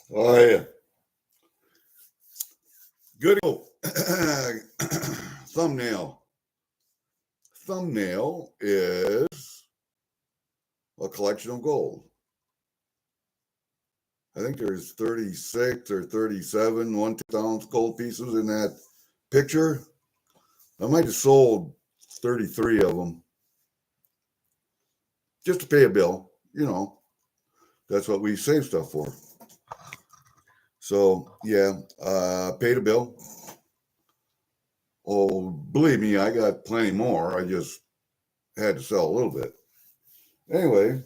Oh yeah, good. Thumbnail. Thumbnail is a collection of gold. I think there's 36 or 37 1/10 ounce gold pieces in that picture. I might have sold 33 of them just to pay a bill. That's what we save stuff for. So yeah, paid a bill. Oh, believe me, I got plenty more. I just had to sell a little bit. Anyway,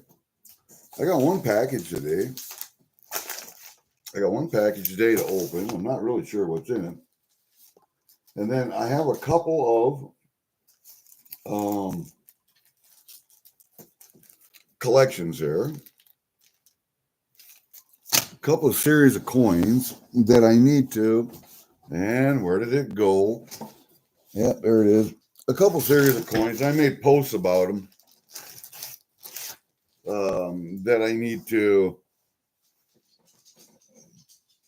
I got one package today. To open. I'm not really sure what's in it. And then I have a couple of collections here. A couple of series of coins that I need to. And where did it go? Yeah, there it is. A couple series of coins. I made posts about them that I need to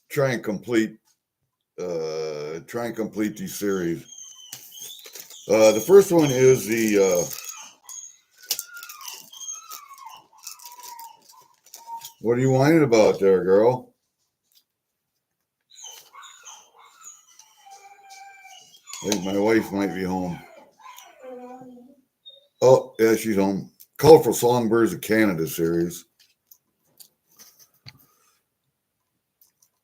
try and complete. These series. The first one is the. What are you whining about there, girl? I think my wife might be home. Oh, yeah, she's home. Colorful Songbirds of Canada series.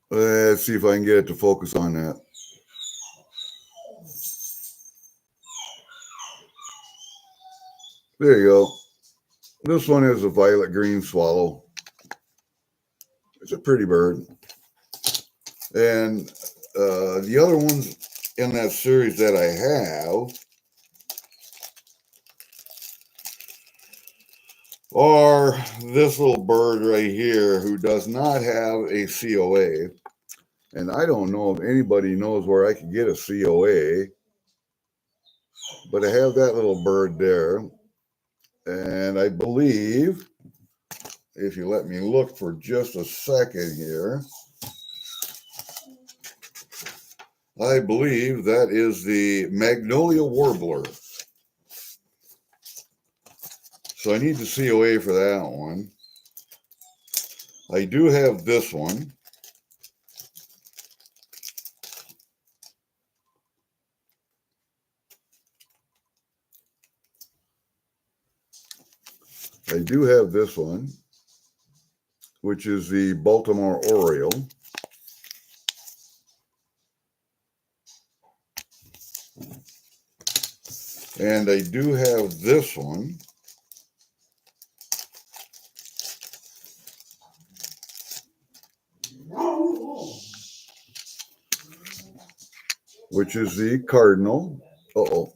Let's see if I can get it to focus on that. There you go. This one is a violet green swallow. It's a pretty bird. And the other ones in that series that I have are this little bird right here who does not have a COA. And I don't know if anybody knows where I could get a COA, but I have that little bird there. And I believe, if you let me look for just a second here, I believe that is the Magnolia Warbler. So I need the COA for that one. I do have this one. I do have this one, which is the Baltimore Oriole. And I do have this one, which is the Cardinal. Uh-oh.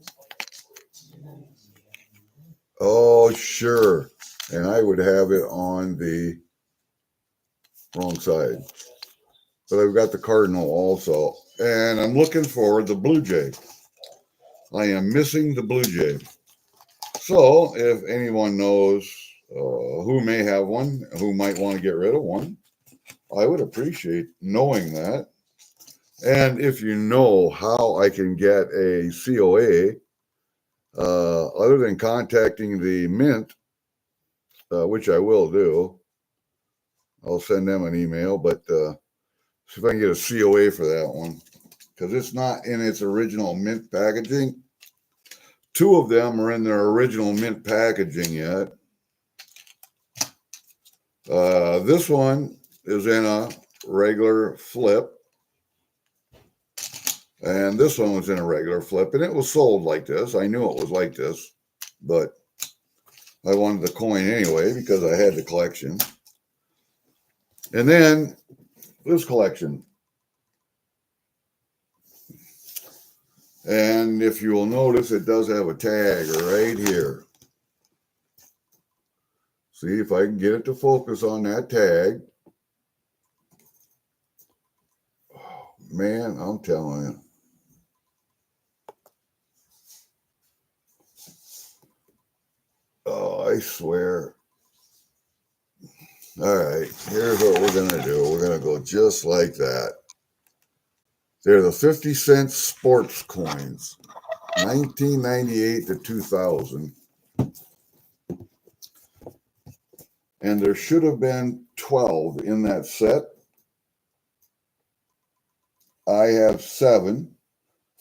Oh, sure. And I would have it on the wrong side. But I've got the Cardinal also. And I'm looking for the Blue Jay. I am missing the Blue Jay. So if anyone knows who may have one, who might want to get rid of one, I would appreciate knowing that. And if you know how I can get a COA, other than contacting the Mint, which I will do, I'll send them an email, but see if I can get a COA for that one, because it's not in its original Mint packaging. Two of them are in their original Mint packaging yet. This one is in a regular flip. And this one was in a regular flip, and it was sold like this. I knew it was like this, but I wanted the coin anyway because I had the collection. And then this collection. And if you will notice, it does have a tag right here. See if I can get it to focus on that tag. Oh, man, I'm telling you. Oh, I swear. All right, here's what we're going to do. We're going to go just like that. They're the 50-cent sports coins, 1998 to 2000. And there should have been 12 in that set. I have 7.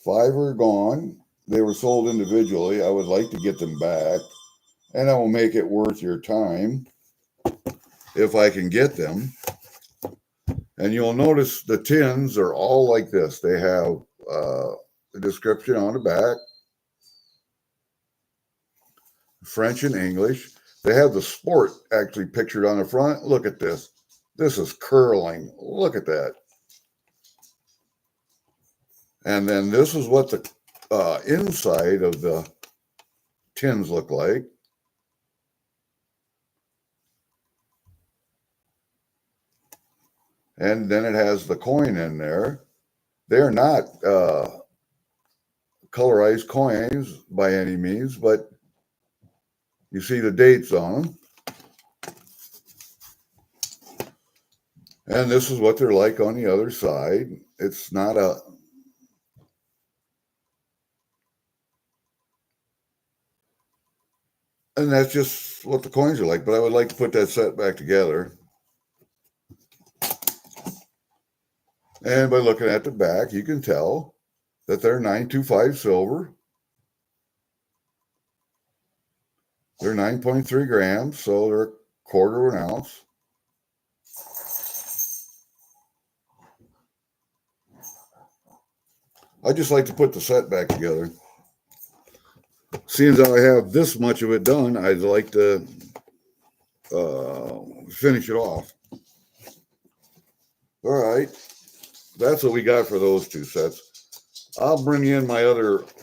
5 are gone. They were sold individually. I would like to get them back, and I will make it worth your time if I can get them. And you'll notice the tins are all like this. They have the description on the back, French and English. They have the sport actually pictured on the front. Look at this. This is curling. Look at that. And then this is what the inside of the tins look like. And then it has the coin in there. They're not colorized coins by any means, but you see the dates on them. And this is what they're like on the other side. It's not a... And that's just what the coins are like. But I would like to put that set back together. And by looking at the back, you can tell that they're 925 silver. They're 9.3 grams, so they're a quarter of an ounce. I just like to put the set back together. Seeing as I have this much of it done, I'd like to finish it off. All right, that's what we got for those 2 sets. I'll bring in my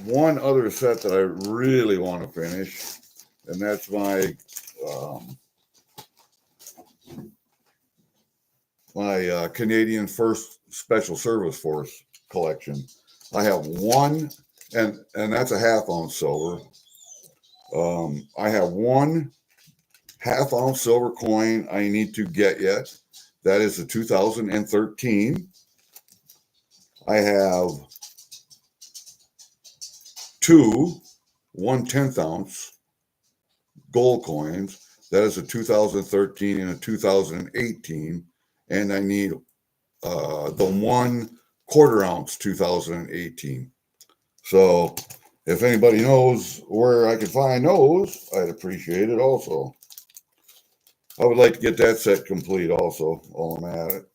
one other set that I really want to finish, and that's my Canadian First Special Service Force collection. I have one, and that's a half-ounce silver. I have one half-ounce silver coin I need to get yet. That is the 2013. I have 2 1/10 ounce gold coins. That is a 2013 and a 2018. And I need the 1 1/4 ounce 2018. So if anybody knows where I can find those, I'd appreciate it also. I would like to get that set complete also while I'm at it.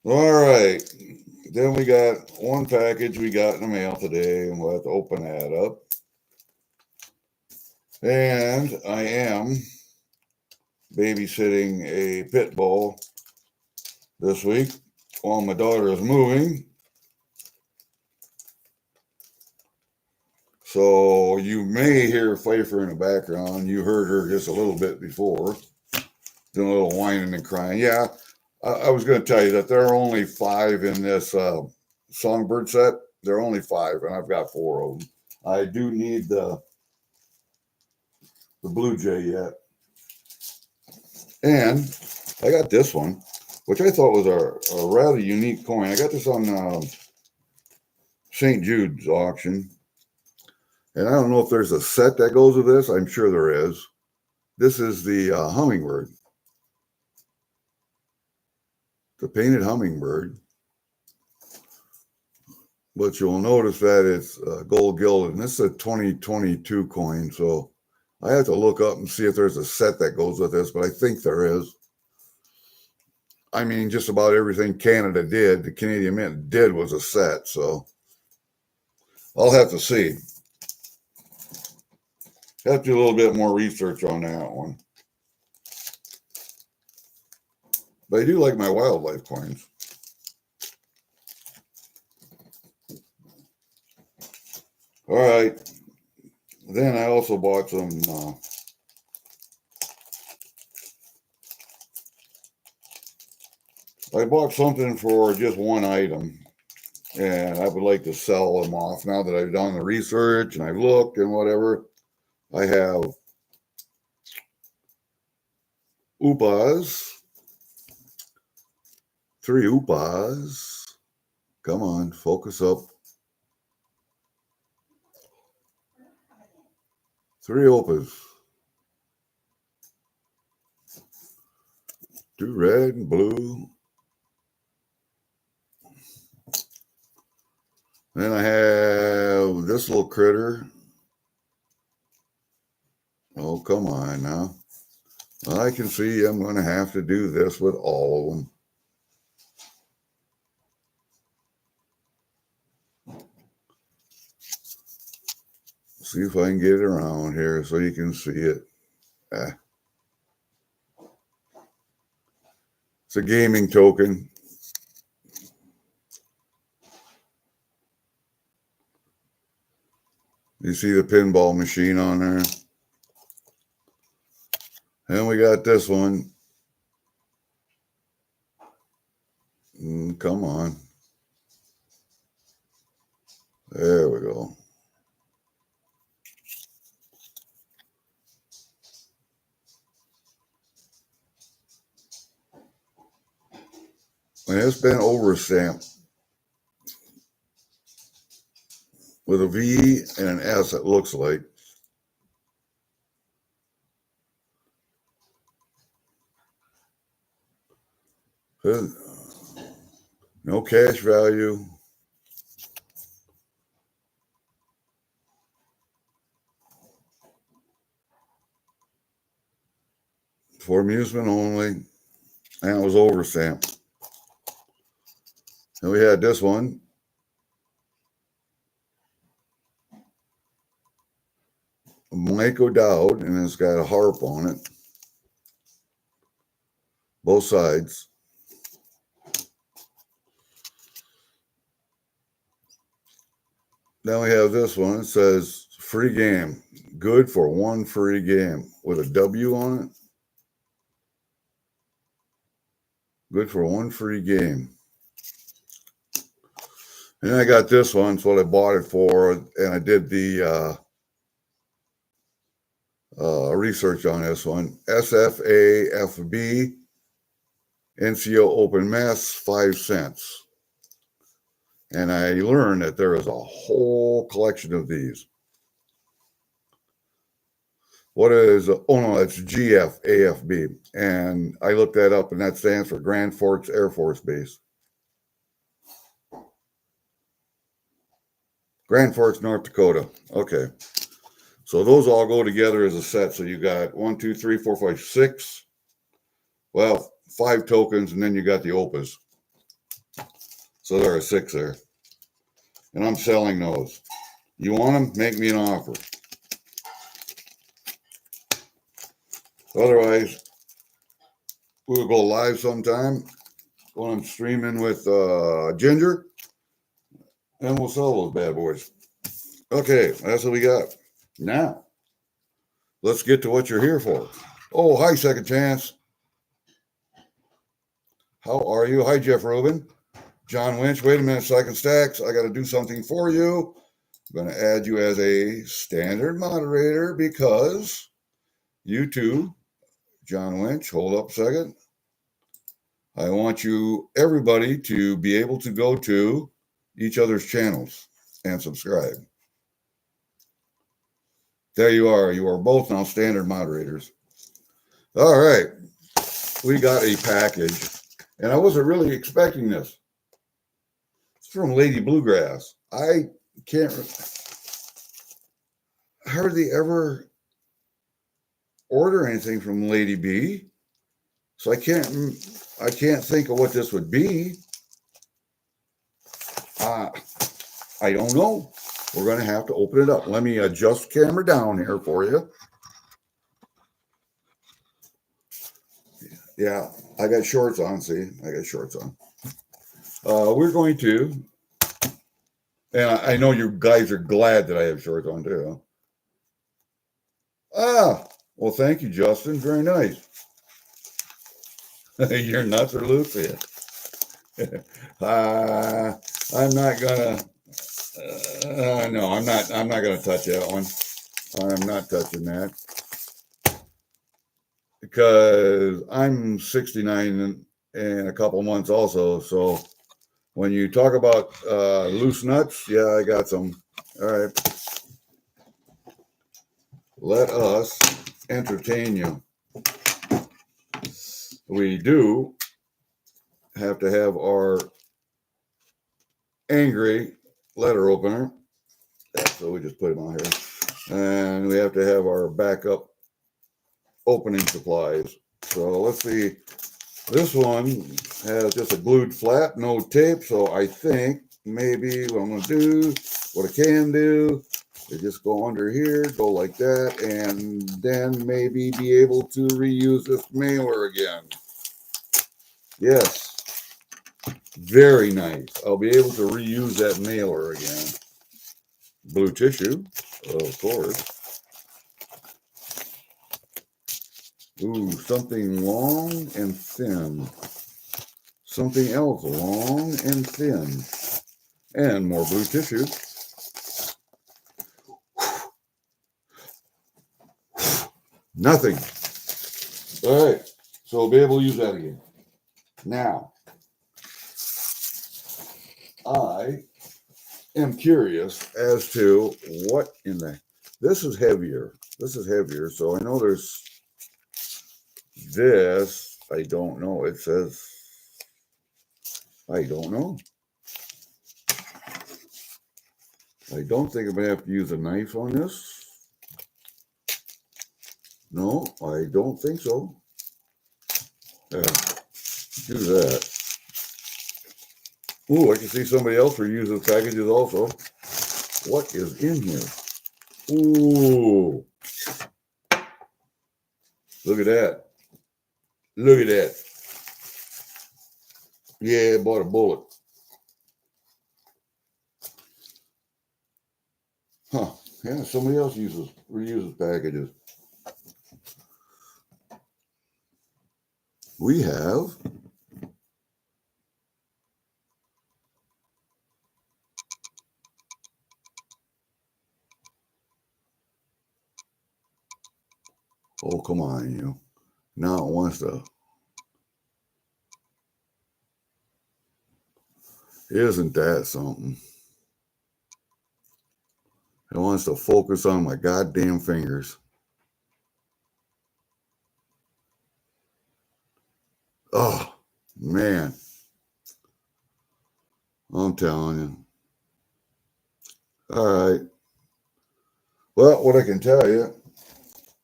All right. Then we got one package we got in the mail today, and we'll have to open that up. And I am babysitting a pit bull this week while my daughter is moving. So you may hear Pfeiffer in the background. You heard her just a little bit before, doing a little whining and crying. Yeah, I was going to tell you that there are only 5 in this songbird set. There are only 5, and I've got 4 of them. I do need the blue jay yet. And I got this one, which I thought was a rather unique coin. I got this on St. Jude's auction. And I don't know if there's a set that goes with this. I'm sure there is. This is the hummingbird. The painted hummingbird. But you'll notice that it's gold gilded. And this is a 2022 coin. So I have to look up and see if there's a set that goes with this. But I think there is. I mean, just about everything Canada did, the Canadian Mint did, was a set. So I'll have to see. Have to do a little bit more research on that one. But I do like my wildlife coins. All right. Then I also bought some I bought something for just one item, and I would like to sell them off now that I've done the research and I've looked and whatever. I have Upas. 3 Upas. Come on, focus up. 3 Upas. 2 red and blue. Then I have this little critter. Oh, come on now. I can see I'm going to have to do this with all of them. See if I can get it around here so you can see it. It's a gaming token. You see the pinball machine on there. And we got this one. Come on. There we go. And it's been overstamped with a V and an S, it looks like. No cash value. For amusement only. And it was overstamped. And we had this one. Mike O'Dowd, and it's got a harp on it. Both sides. Then we have this one. It says free game. Good for 1 free game with a W on it. Good for 1 free game. And I got this one. It's what I bought it for. And I did the research on this one. SFAFB NCO Open Mess, 5 cents. And I learned that there is a whole collection of these. What is, oh no, it's GFAFB. And I looked that up, and that stands for Grand Forks Air Force Base. Grand Forks, North Dakota. Okay. So those all go together as a set. So you got 1, 2, 3, 4, 5, 6. Well, 5 tokens, and then you got the OPAs. So there are 6 there. And I'm selling those. You want them? Make me an offer. Otherwise, we'll go live sometime when I'm streaming with Ginger, and we'll sell those bad boys. Okay, that's what we got. Now, let's get to what you're here for. Oh, hi, Second Chance. How are you? Hi, Jeff Rubin. John Winch, wait a minute, Second Stacks. I got to do something for you. I'm going to add you as a standard moderator because you too, John Winch, hold up a second. I want you, everybody, to be able to go to each other's channels and subscribe. There you are. You are both now standard moderators. All right. We got a package, and I wasn't really expecting this. It's from Lady Bluegrass. I can't hardly ever order anything from Lady B, so I can't think of what this would be. I don't know. We're going to have to open it up. Let me adjust camera down here for you. Yeah, I got shorts on. See, I got shorts on. We're going to, and I know you guys are glad that I have shorts on too. Well, thank you, Justin. Very nice. Your nuts are loose here. I'm not gonna. No, I'm not gonna touch that one. I'm not touching that. because I'm 69 in a couple months also. So when you talk about loose nuts, yeah, I got some. All right. Let us entertain you. We do have to have our Angry letter opener. So we just put him on here. And we have to have our backup opening supplies. So let's see. This one has just a glued flat, no tape. So I think maybe what I'm going to do, what I can do, is just go under here, go like that, and then maybe be able to reuse this mailer again. Yes. Very nice. I'll be able to reuse that mailer again. Blue tissue, of course. Ooh, something long and thin. Something else long and thin. And more blue tissue. Nothing. All right, so we'll be able to use that again. Now, I am curious as to what in the... This is heavier. This is heavier, so I know there's this. I don't know. It says... I don't know. I don't think I'm going to have to use a knife on this. No, I don't think so. Yeah, do that. Ooh, I can see somebody else reusing packages also. What is in here? Ooh. Look at that. Look at that. Yeah, I bought a bullet. Huh. Yeah, somebody else reuses packages. We have oh, come on, you. Now it wants to. Isn't that something? It wants to focus on my goddamn fingers. Oh, man. I'm telling you. All right. Well, what I can tell you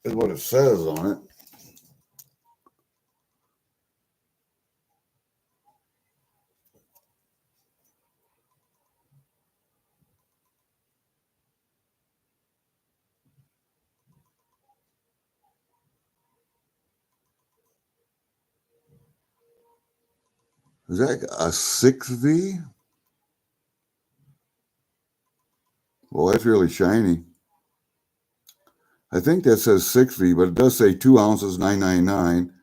is what it says on it. Is that a 6V? Well, that's really shiny. I think that says 6V, but it does say 2 ounces, 999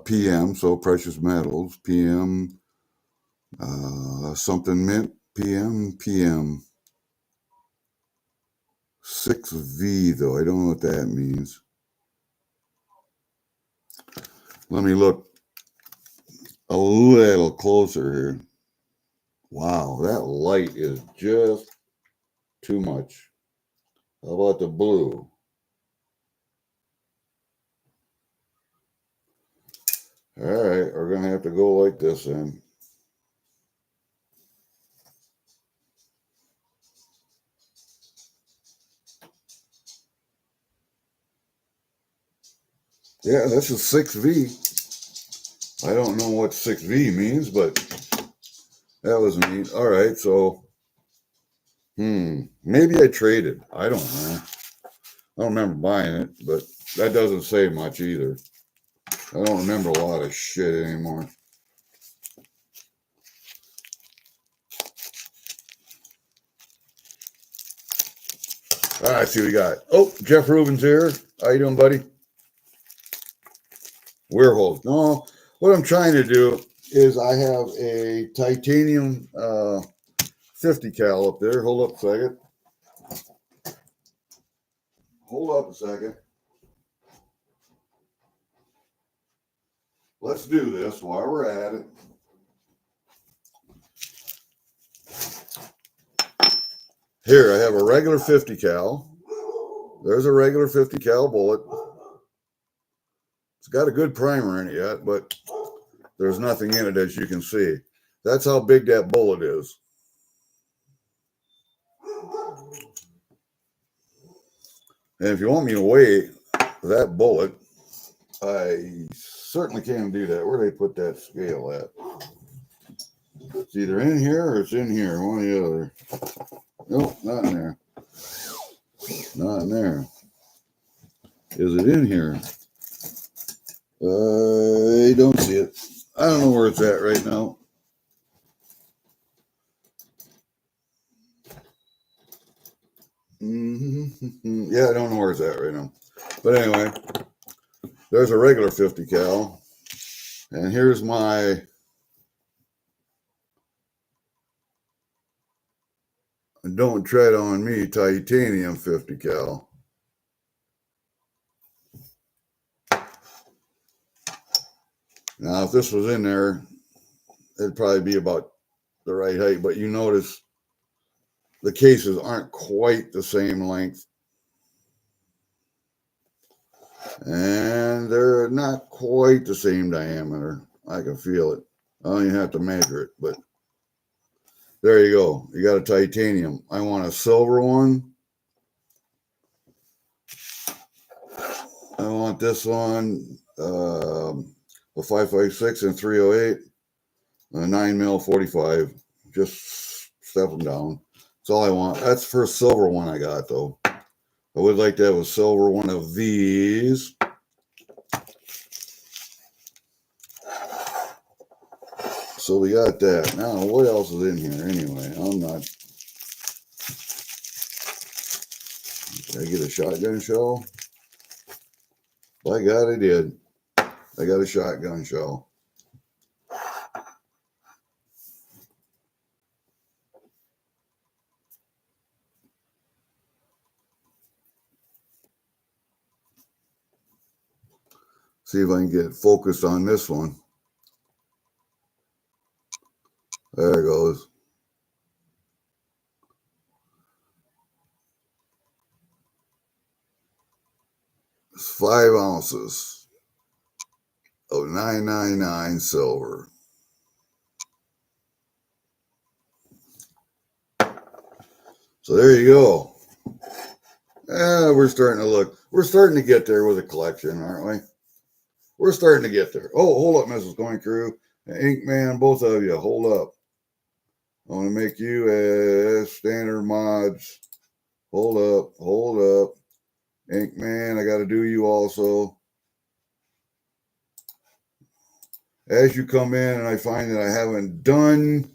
PM, so precious metals, PM, something mint, PM. 6V, though. I don't know what that means. Let me look a little closer here. Wow, that light is just too much. How about the blue? All right, we're going to have to go like this then. Yeah, this is 6V. I don't know what 6V means, but that was neat. All right, so, maybe I traded. I don't know. I don't remember buying it, but that doesn't say much either. I don't remember a lot of shit anymore. All right, see what we got. Oh, Jeff Rubin's here. How you doing, buddy? Werewolf. No, what I'm trying to do is I have a titanium 50 cal up there. Hold up a second. Hold up a second. let's do this while we're at it. Here, I have a regular 50 cal. There's a regular 50 cal bullet. It's got a good primer in it yet, but there's nothing in it, as you can see. That's how big that bullet is. And if you want me to weigh that bullet, I certainly can do that. Where do they put that scale at? It's either in here or it's in here, one or the other. Nope, not in there. Not in there. Is it in here? I don't see it. I don't know where it's at right now. Yeah, I don't know where it's at right now. But anyway, there's a regular 50 cal. And here's my Don't Tread on Me titanium 50 cal. Now, if this was in there, it'd probably be about the right height, but you notice the cases aren't quite the same length. And they're not quite the same diameter. I can feel it. I don't even have to measure it, but there you go. You got a titanium. I want a silver one. I want this one, a 5.56 and 308, a 9mm 45. Just step them down. That's all I want. That's the first silver one I got, though. I would like to have a silver one of these. So we got that. Now, what else is in here anyway? I'm not. Did I get a shotgun shell? By God, I did. I got a shotgun shell. See if I can get focused on this one. There it goes. It's 5 ounces of 999 silver. So there you go. We're starting to get there with a collection, aren't we? We're starting to get there. Oh, hold up, Mrs. Going Crew. Ink Man, both of you, hold up. I want to make you as standard mods. Hold up. Ink Man, I got to do you also. As you come in and I find that I haven't done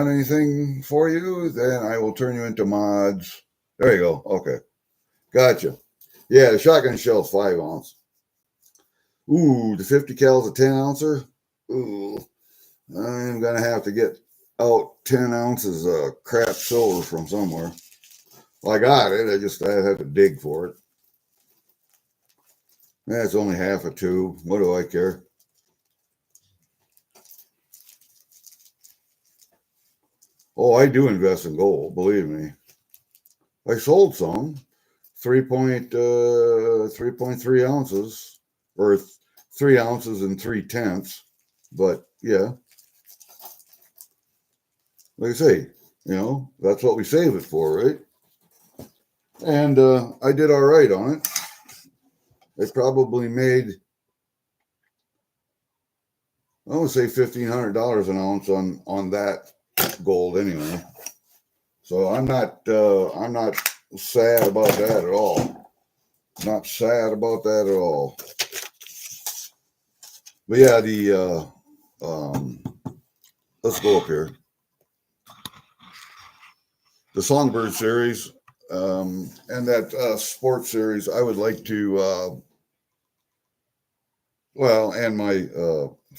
anything for you, then I will turn you into mods. There you go. Okay. Gotcha. Yeah, the shotgun shell is 5 ounce. Ooh, the 50 cal is a 10 ouncer. Ooh, I'm going to have to get out 10 ounces of crap silver from somewhere. Well, I got it. I have to dig for it. That's only half a tube. What do I care? Oh, I do invest in gold, believe me. I sold some, 3.3 ounces, or 3 ounces and 3/10. But yeah, like I say, that's what we save it for, right? And I did all right on it. I probably made, I would say $1,500 an ounce on that gold anyway. So I'm not sad about that at all. Not sad about that at all. But yeah, let's go up here. The Songbird series and that sports series, I would like to, and my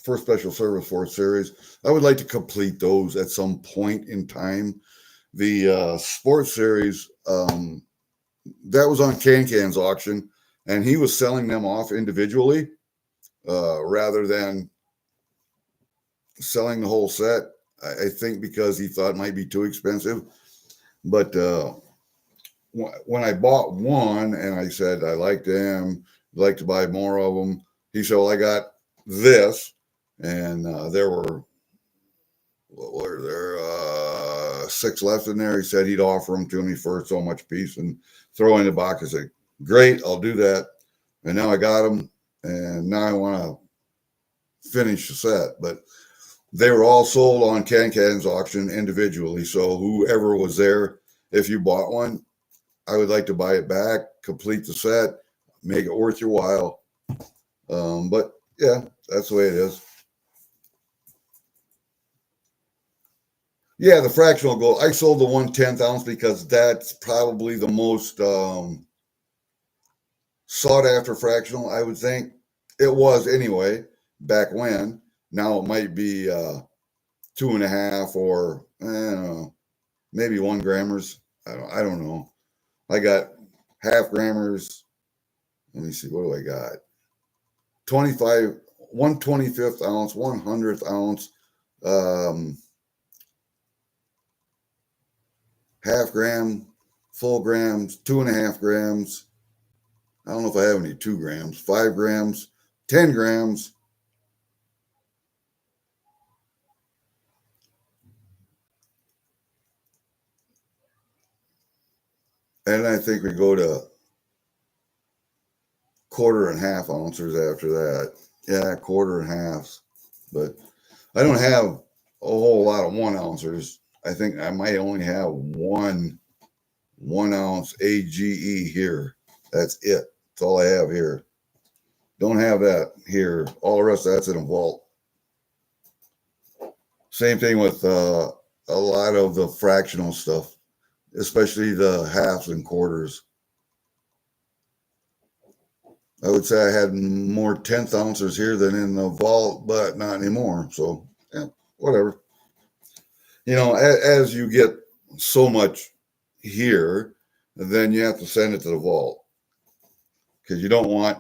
first Special Service Force series, I would like to complete those at some point in time. The sports series, that was on Can's auction, and he was selling them off individually. rather than selling the whole set. I think because he thought it might be too expensive. But when I bought one and I said I liked them, I'd like to buy more of them, he said, well, I got this. And there were, what were there, 6 left in there. He said he'd offer them to me for so much piece and throw in the box. I said, great, I'll do that. And now I got them. And now I want to finish the set. But they were all sold on Can-Can's auction individually. So whoever was there, if you bought one, I would like to buy it back, complete the set, make it worth your while. But yeah, that's the way it is. Yeah, the fractional gold. I sold the 1/10 ounce because that's probably the most sought after fractional, I would think. It was anyway, back when. Now it might be 2.5 or I don't know, maybe 1 grammers. I don't know. I got half grammers. Let me see, what do I got? 25, 1/25 ounce, 1/100th ounce, half gram, full grams, 2.5 grams. I don't know if I have any 2 grams, 5 grams, 10 grams. And I think we go to 1/4 ounces after that. Yeah, 1/4. But I don't have a whole lot of 1 ounces. I think I might only have one 1-ounce AGE here. That's it. That's all I have here. Don't have that here. All the rest of that's in a vault. Same thing with a lot of the fractional stuff, especially the halves and quarters. I would say I had more 10th ounces here than in the vault, but not anymore. So, yeah, whatever. You know, as you get so much here, then you have to send it to the vault because you don't want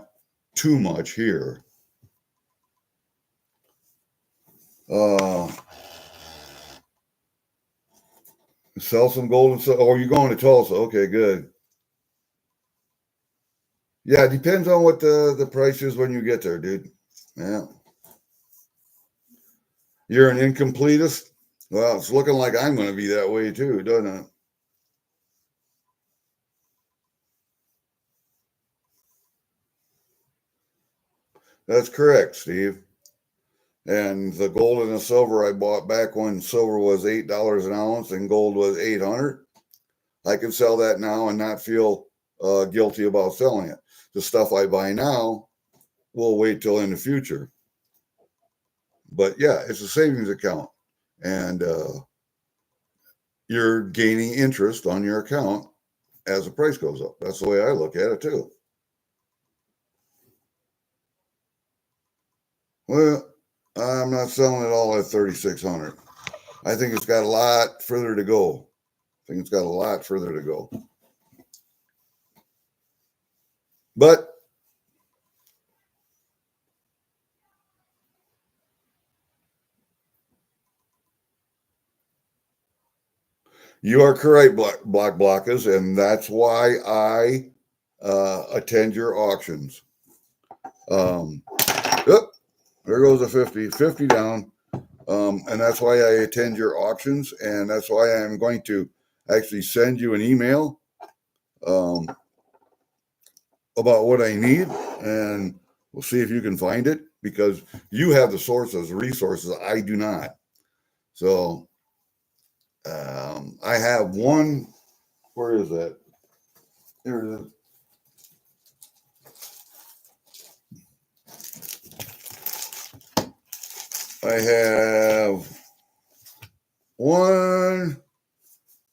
too much here. Sell some gold and oh, you're going to Tulsa. Okay, good. Yeah, it depends on what the price is when you get there, dude. Yeah. You're an incompletist? Well, it's looking like I'm going to be that way too, doesn't it? That's correct, Steve. And the gold and the silver I bought back when silver was $8 an ounce and gold was 800. I can sell that now and not feel guilty about selling it. The stuff I buy now will wait till in the future. But yeah, it's a savings account, and you're gaining interest on your account as the price goes up. That's the way I look at it too. Well, I'm not selling it all at 3,600. I think it's got a lot further to go. I think it's got a lot further to go. But you are correct, Black Blockers, and that's why I attend your auctions. Yep, there goes a 50 down. And that's why I attend your auctions, and that's why I'm going to actually send you an email about what I need, and we'll see if you can find it because you have the resources. I do not. So I have one. Where is that? Here it is. I have one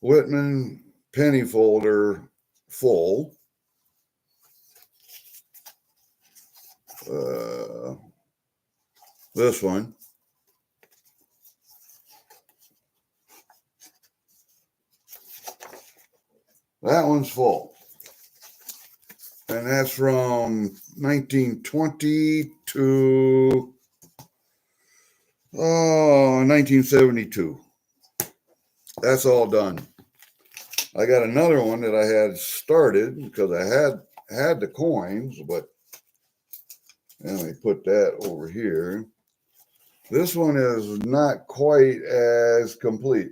Whitman penny folder full. This one. That one's full. And that's from 1920 to 1972. That's all done. I got another one that I had started because I had the coins, but let me put that over here. This one is not quite as complete.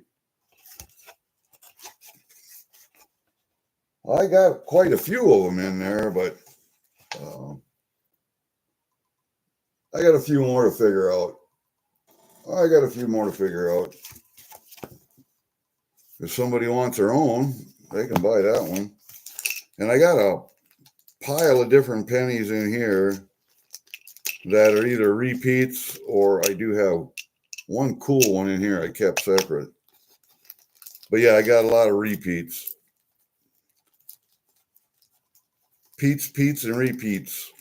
I got quite a few of them in there, but I got a few more to figure out. If somebody wants their own, they can buy that one. And I got a pile of different pennies in here that are either repeats or I do have one cool one in here I kept separate. But yeah, I got a lot of repeats. Peats, and repeats.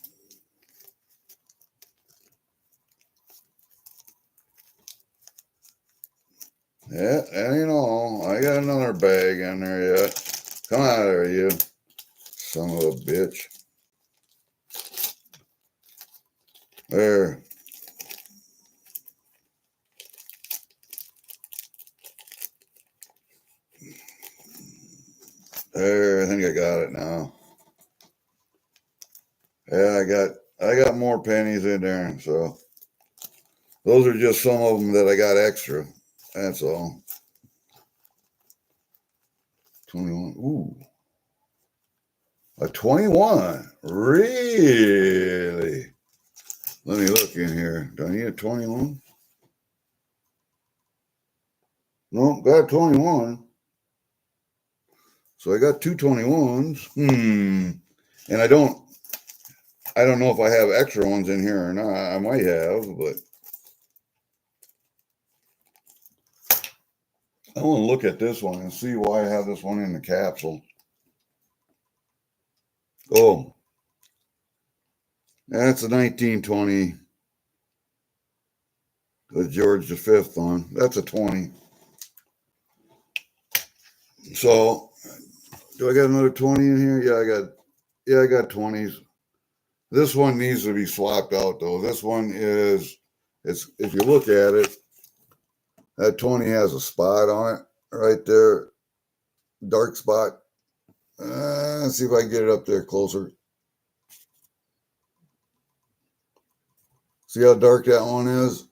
Yeah, that ain't all. I got another bag in there yet. Come out of there, you son of a bitch. There. There, I think I got it now. Yeah, I got more pennies in there, so those are just some of them that I got extra. That's all. 21. Ooh. A 21. Really? Let me look in here. Do I need a 21? No, got 21. So I got two 21s. And I don't know if I have extra ones in here or not. I might have, but I want to look at this one and see why I have this one in the capsule. Oh, that's a 1920. The George V one. That's a 20. So, do I got another 20 in here? Yeah, I got 20s. This one needs to be swapped out though. This one is, if you look at it, that 20 has a spot on it right there, dark spot. Let's see if I can get it up there closer. See how dark that one is?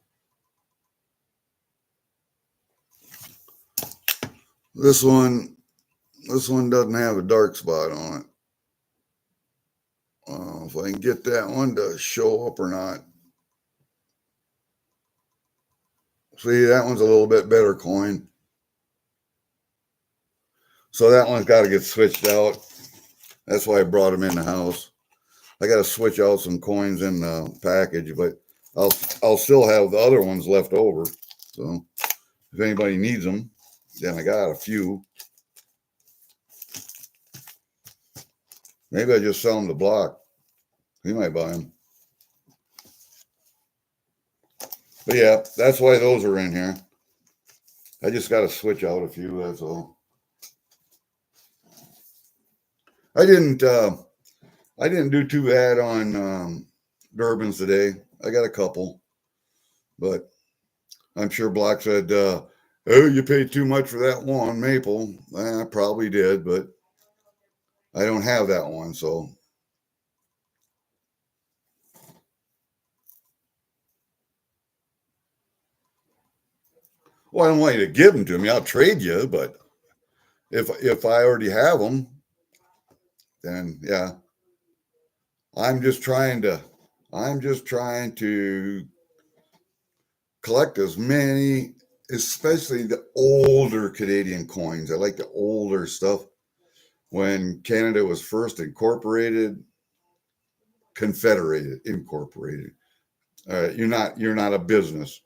This one doesn't have a dark spot on it. If I can get that one to show up or not. See, that one's a little bit better coin. So that one's got to get switched out. That's why I brought them in the house. I got to switch out some coins in the package, but I'll still have the other ones left over. So if anybody needs them, then I got a few. Maybe I just sell them to Block. He might buy them. But yeah, that's why those are in here. I just got to switch out a few, that's all. I didn't do too bad on Durbans today. I got a couple, but I'm sure Block said, oh, you paid too much for that one maple. I probably did, but I don't have that one, so. Well, I don't want you to give them to me. I'll trade you, but if I already have them, then yeah. I'm just trying to collect as many, especially the older Canadian coins. I like the older stuff. When Canada was first incorporated. All right, you're not a business.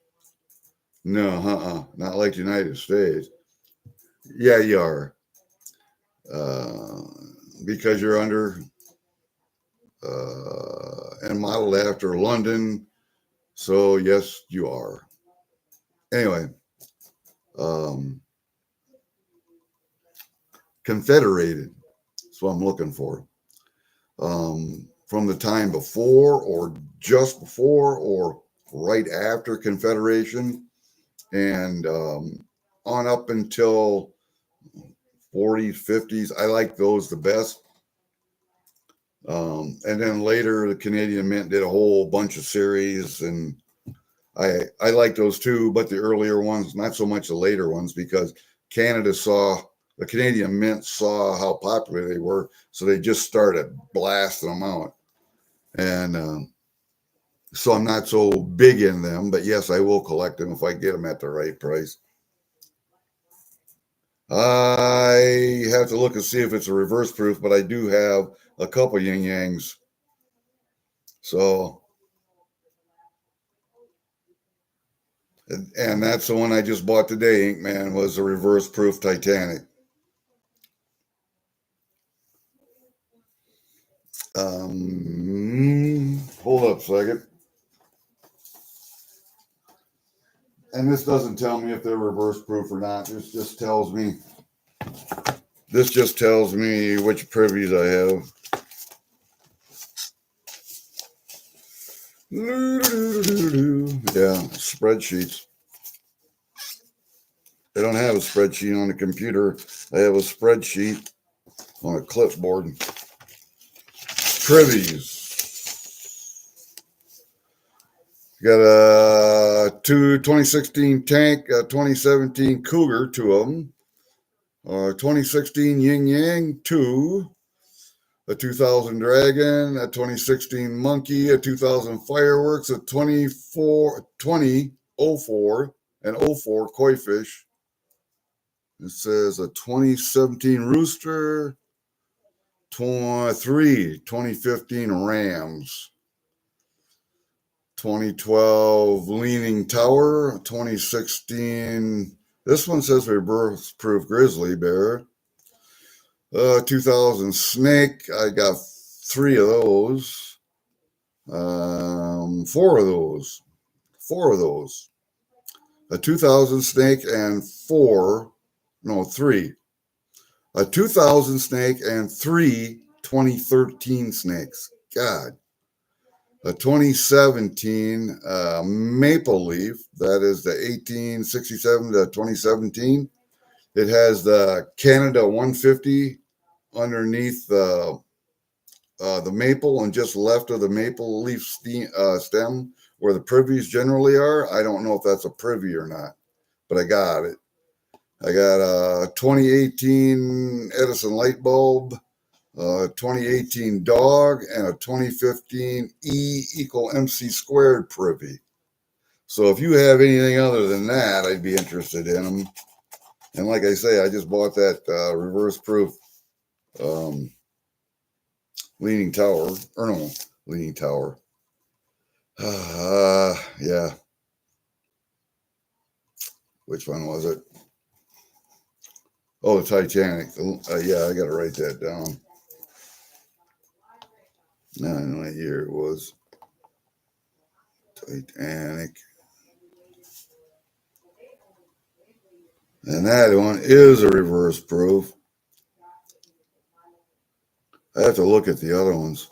No, not like the United States. Yeah, you are. Uh, because you're under and modeled after London. So yes, you are. Anyway, Confederated. That's what I'm looking for. from the time before or just before or right after Confederation, and on up until 40s, 50s. I like those the best. And then later, the Canadian Mint did a whole bunch of series, and I like those too, but the earlier ones, not so much the later ones, because the Canadian Mint saw how popular they were, so they just started blasting them out. And so I'm not so big in them, but yes, I will collect them if I get them at the right price. I have to look and see if it's a reverse proof, but I do have a couple yin yangs. So, and that's the one I just bought today, Ink Man, was a reverse proof Titanic. Hold up a second. And this doesn't tell me if they're reverse proof or not. This just tells me which privies I have. Yeah, spreadsheets. I don't have a spreadsheet on the computer. I have a spreadsheet on a clipboard. Privies. Got a 2016 tank, a 2017 Cougar, two of them. 2016 Yin Yang, two. A 2000 Dragon, a 2016 Monkey, a 2000 Fireworks, a 2004, and 04 Koi Fish. It says a 2017 Rooster, 2015 Rams, 2012 Leaning Tower, 2016, this one says reverse proof Grizzly Bear, 2000 Snake, I got 3 of those, 4 of those, a 2000 Snake and 3. A 2000 snake and 3 2013 snakes. God. A 2017 Maple Leaf, that is the 1867 to 2017. It has the Canada 150 underneath the maple and just left of the maple leaf stem where the privies generally are. I don't know if that's a privy or not, but I got it. I got a 2018 Edison light bulb, 2018 dog, and a 2015 E equal MC squared privy. So if you have anything other than that, I'd be interested in them. And like I say, I just bought that reverse proof Leaning Tower. Yeah. Which one was it? Oh, the Titanic. Yeah, I got to write that down. I don't know what year it was. Titanic. And that one is a reverse proof. I have to look at the other ones.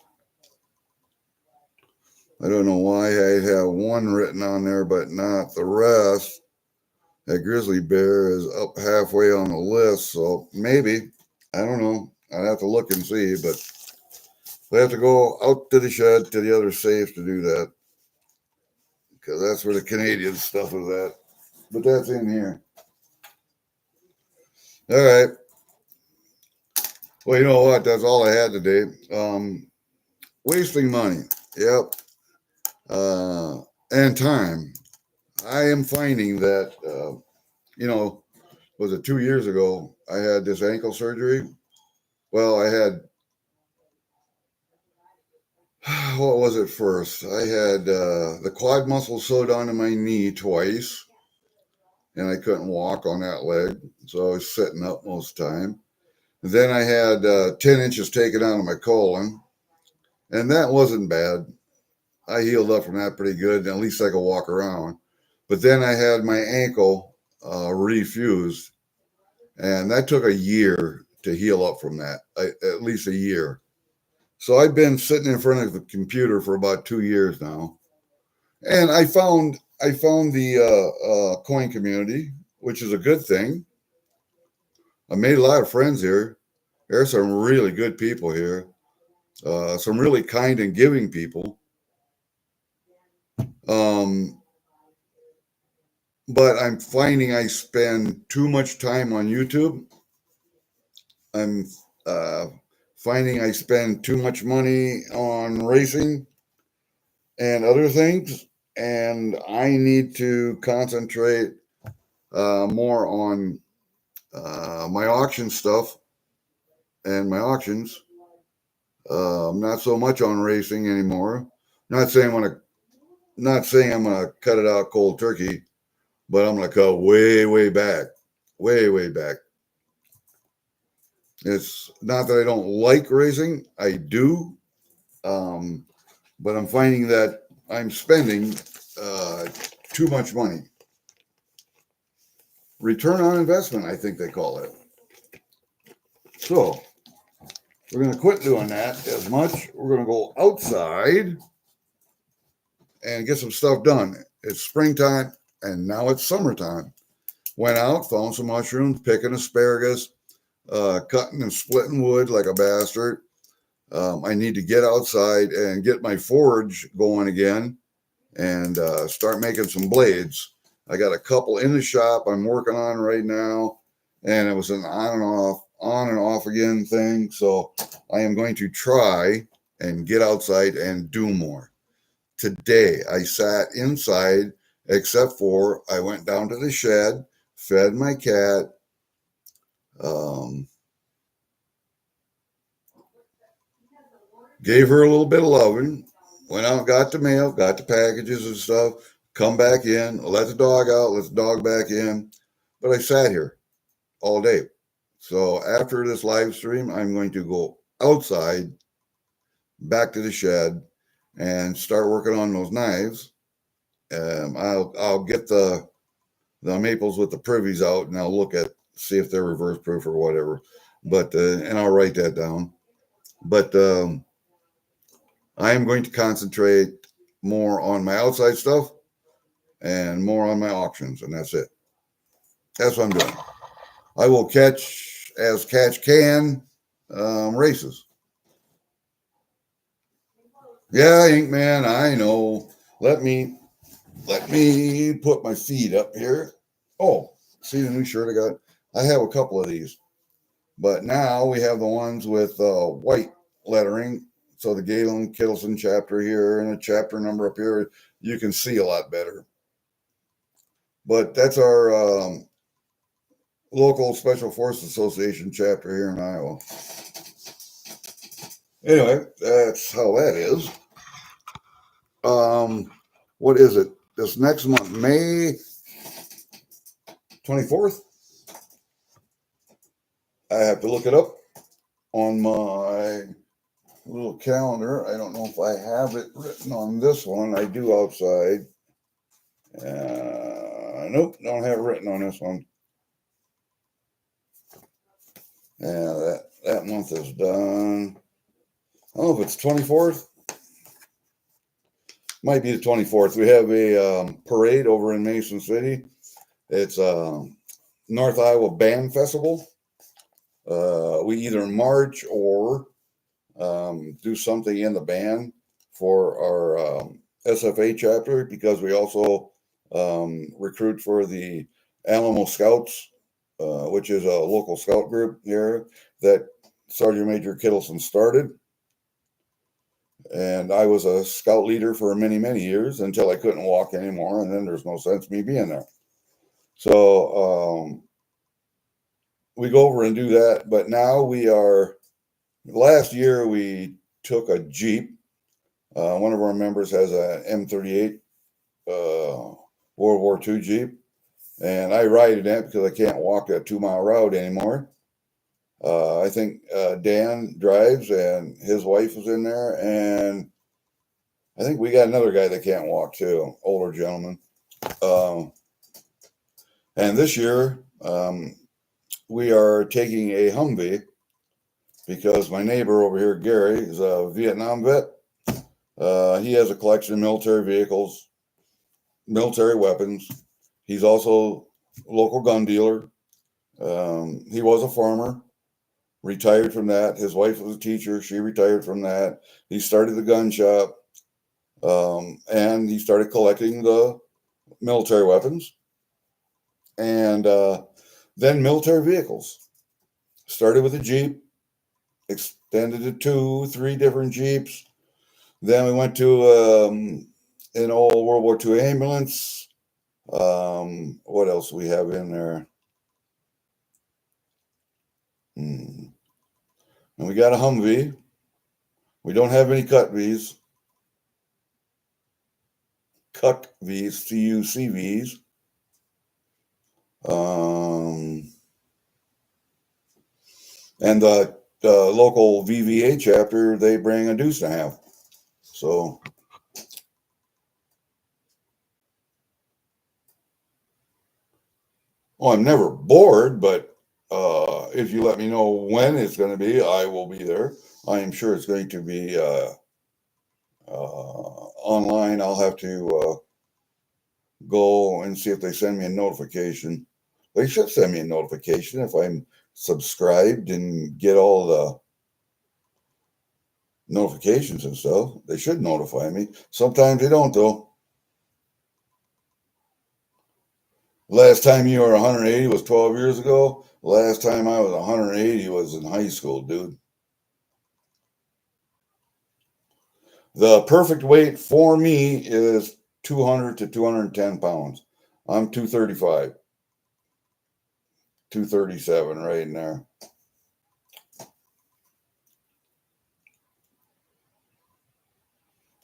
I don't know why I have one written on there, but not the rest. That Grizzly Bear is up halfway on the list, so maybe. I don't know. I'd have to look and see, but we have to go out to the shed to the other safe to do that, because that's where the Canadian stuff is at. But that's in here. All right. Well, you know what? That's all I had today. Wasting money. Yep. And time. I am finding that, was it 2 years ago? I had this ankle surgery. Well, I had, what was it first? I had the quad muscle sewed onto my knee twice, and I couldn't walk on that leg, so I was sitting up most of the time. And then I had 10 inches taken out of my colon, and that wasn't bad. I healed up from that pretty good, and at least I could walk around. But then I had my ankle refused, and that took a year to heal up from that, at least a year. So I've been sitting in front of the computer for about 2 years now, and I found the coin community, which is a good thing. I made a lot of friends here. There are some really good people here, some really kind and giving people. Um, but I'm finding I spend too much time on YouTube. I'm uh, finding I spend too much money on racing and other things, and I need to concentrate more on my auction stuff and my auctions. Not so much on racing anymore. Not saying I'm gonna cut it out cold turkey, but I'm gonna cut way back, way back. It's not that I don't like racing, I do, um, but I'm finding that I'm spending uh, too much money. Return on investment, I think they call it. So we're gonna quit doing that as much. We're gonna go outside and get some stuff done. It's springtime and now it's summertime. Went out, found some mushrooms, picking asparagus, cutting and splitting wood like a bastard. I need to get outside and get my forge going again and start making some blades. I got a couple in the shop I'm working on right now, and it was an on and off again thing. So I am going to try and get outside and do more. Today I sat inside, except for I went down to the shed, fed my cat, um, gave her a little bit of loving, went out, got the mail, got the packages and stuff, come back in, let the dog out, let the dog back in. But I sat here all day. So after this live stream, I'm going to go outside, back to the shed, and start working on those knives. I'll get the maples with the privies out, and I'll look at see if they're reverse proof or whatever. But and I'll write that down. But I am going to concentrate more on my outside stuff and more on my auctions, and that's it. That's what I'm doing. I will catch as catch can races. Yeah, Ink Man, I know. Let me put my feet up here. Oh, see the new shirt I got? I have a couple of these, but now we have the ones with white lettering. So the Galen Kittleson chapter here and a chapter number up here, you can see a lot better. But that's our local Special Forces Association chapter here in Iowa. Anyway, that's how that is. What is it? This next month, May 24th. I have to look it up on my little calendar. I don't know if I have it written on this one. I do outside. Nope, don't have it written on this one. Yeah, that month is done. I don't know if it's 24th. Might be the 24th. We have a parade over in Mason City. It's North Iowa Band Festival. We either march or do something in the band for our SFA chapter because we also recruit for the Alamo Scouts, which is a local scout group here that Sergeant Major Kittleson started. And I was a scout leader for many years until I couldn't walk anymore, and then there's no sense me being there. So we go over and do that. But now last year we took a Jeep. One of our members has a M38 World War II Jeep, and I ride in it because I can't walk that 2-mile route anymore. I think Dan drives, and his wife is in there, and I think we got another guy that can't walk too, older gentleman. And this year, we are taking a Humvee because my neighbor over here, Gary, is a Vietnam vet. He has a collection of military vehicles, military weapons. He's also a local gun dealer. He was a farmer, retired from that. His wife was a teacher. She retired from that. He started the gun shop, and he started collecting the military weapons and then military vehicles. Started with a Jeep, extended to 2, 3 different Jeeps. Then we went to an old World War II ambulance. What else do we have in there? And we got a Humvee. We don't have any Cutvs. Cutvs, CUCVs. And the local VVA chapter, they bring a deuce and a half. So, well, I'm never bored, but if you let me know when it's going to be, I will be there. I am sure it's going to be online. I'll have to go and see if they send me a notification. They should send me a notification if I'm subscribed and get all the notifications and stuff. They should notify me. Sometimes they don't, though. Last time you were 180 was 12 years ago. Last time I was 180 was in high school, dude. The perfect weight for me is 200 to 210 pounds. I'm 235, 237 right in there.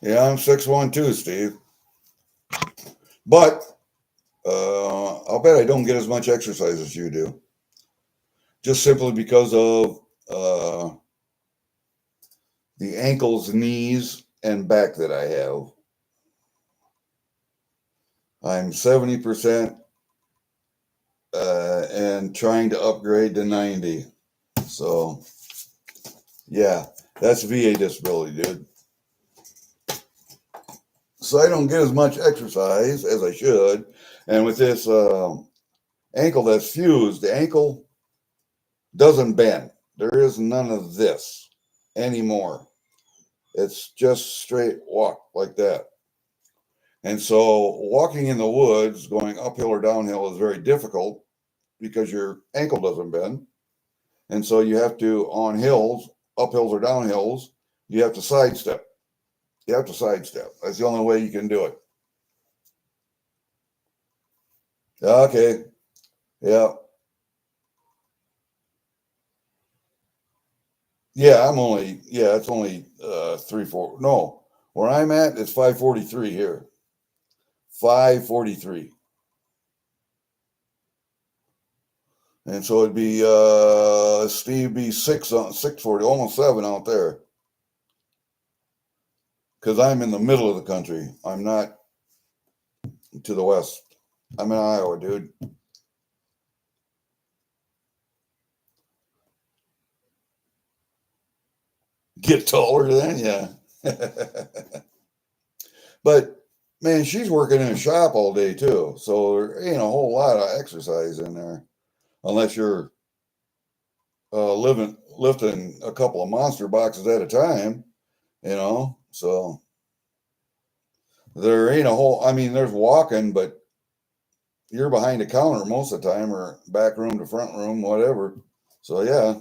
Yeah, I'm 6'1" too, Steve. But I'll bet I don't get as much exercise as you do. Just simply because of the ankles, knees, and back that I have. I'm 70% and trying to upgrade to 90. So, yeah, that's VA disability, dude. So I don't get as much exercise as I should. And with this ankle that's fused, the ankle doesn't bend. There is none of this anymore. It's just straight walk like that. And so walking in the woods, going uphill or downhill is very difficult because your ankle doesn't bend. And so you have to, on hills, uphills or downhills, you have to sidestep. You have to sidestep. That's the only way you can do it. Okay. Yeah. Yeah, it's only 3-4. No, where I'm at, it's 543 here. 543. And so it'd be Steve be 640, almost 7 out there. Because I'm in the middle of the country. I'm not to the west. I'm in Iowa, dude. Get taller then, yeah. But man, she's working in a shop all day too. So there ain't a whole lot of exercise in there. Unless you're lifting a couple of monster boxes at a time, so there ain't a whole, I mean, there's walking, but you're behind a counter most of the time or back room to front room, whatever. So yeah,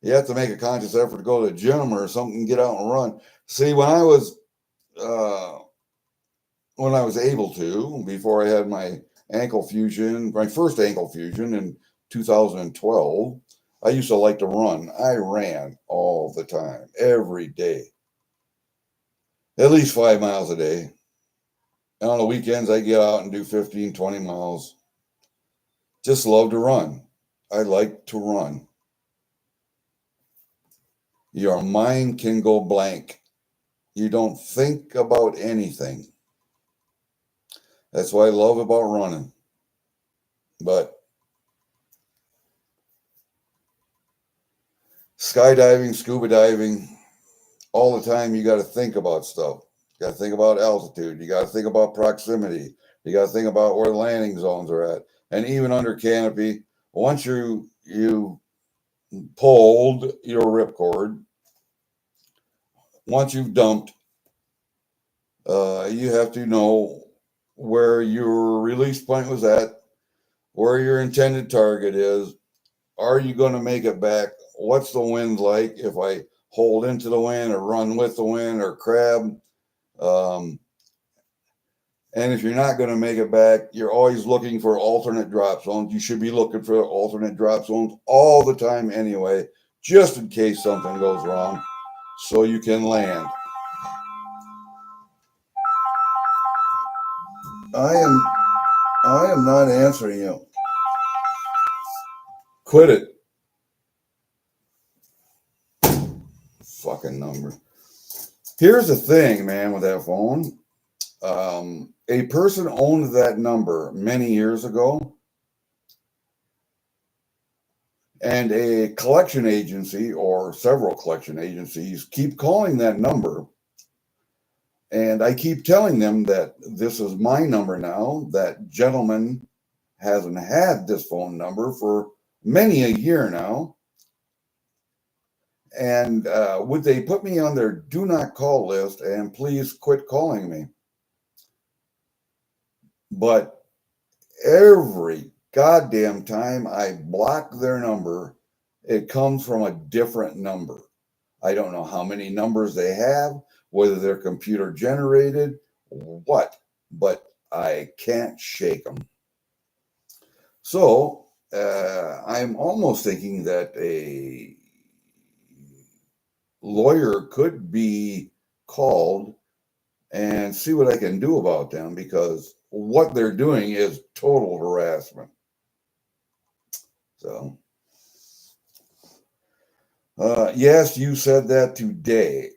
you have to make a conscious effort to go to the gym or something, get out and run. See, when I was able to, before I had my first ankle fusion in 2012, I used to like to run. I ran all the time, every day, at least 5 miles a day. And on the weekends, I get out and do 15, 20 miles. Just love to run. I like to run. Your mind can go blank. You don't think about anything. That's what I love about running. But skydiving, scuba diving, all the time you got to think about stuff. You got to think about altitude. You got to think about proximity. You got to think about where the landing zones are at. And even under canopy, once you pulled your ripcord, once you've dumped, you have to know where your release point was at, where your intended target is. Are you going to make it back? What's the wind like if I hold into the wind or run with the wind or crab? And if you're not going to make it back, you're always looking for alternate drop zones. You should be looking for alternate drop zones all the time anyway, just in case something goes wrong, so you can land. I am not answering you. Quit it. Fucking number. Here's the thing, man, with that phone. A person owned that number many years ago, and a collection agency or several collection agencies keep calling that number. And I keep telling them that this is my number now. That gentleman hasn't had this phone number for many a year now. And would they put me on their do not call list and please quit calling me? But every goddamn time I block their number, it comes from a different number. I don't know how many numbers they have, whether they're computer generated, what, but I can't shake them. So I'm almost thinking that a lawyer could be called and see what I can do about them, because what they're doing is total harassment. So, yes, you said that today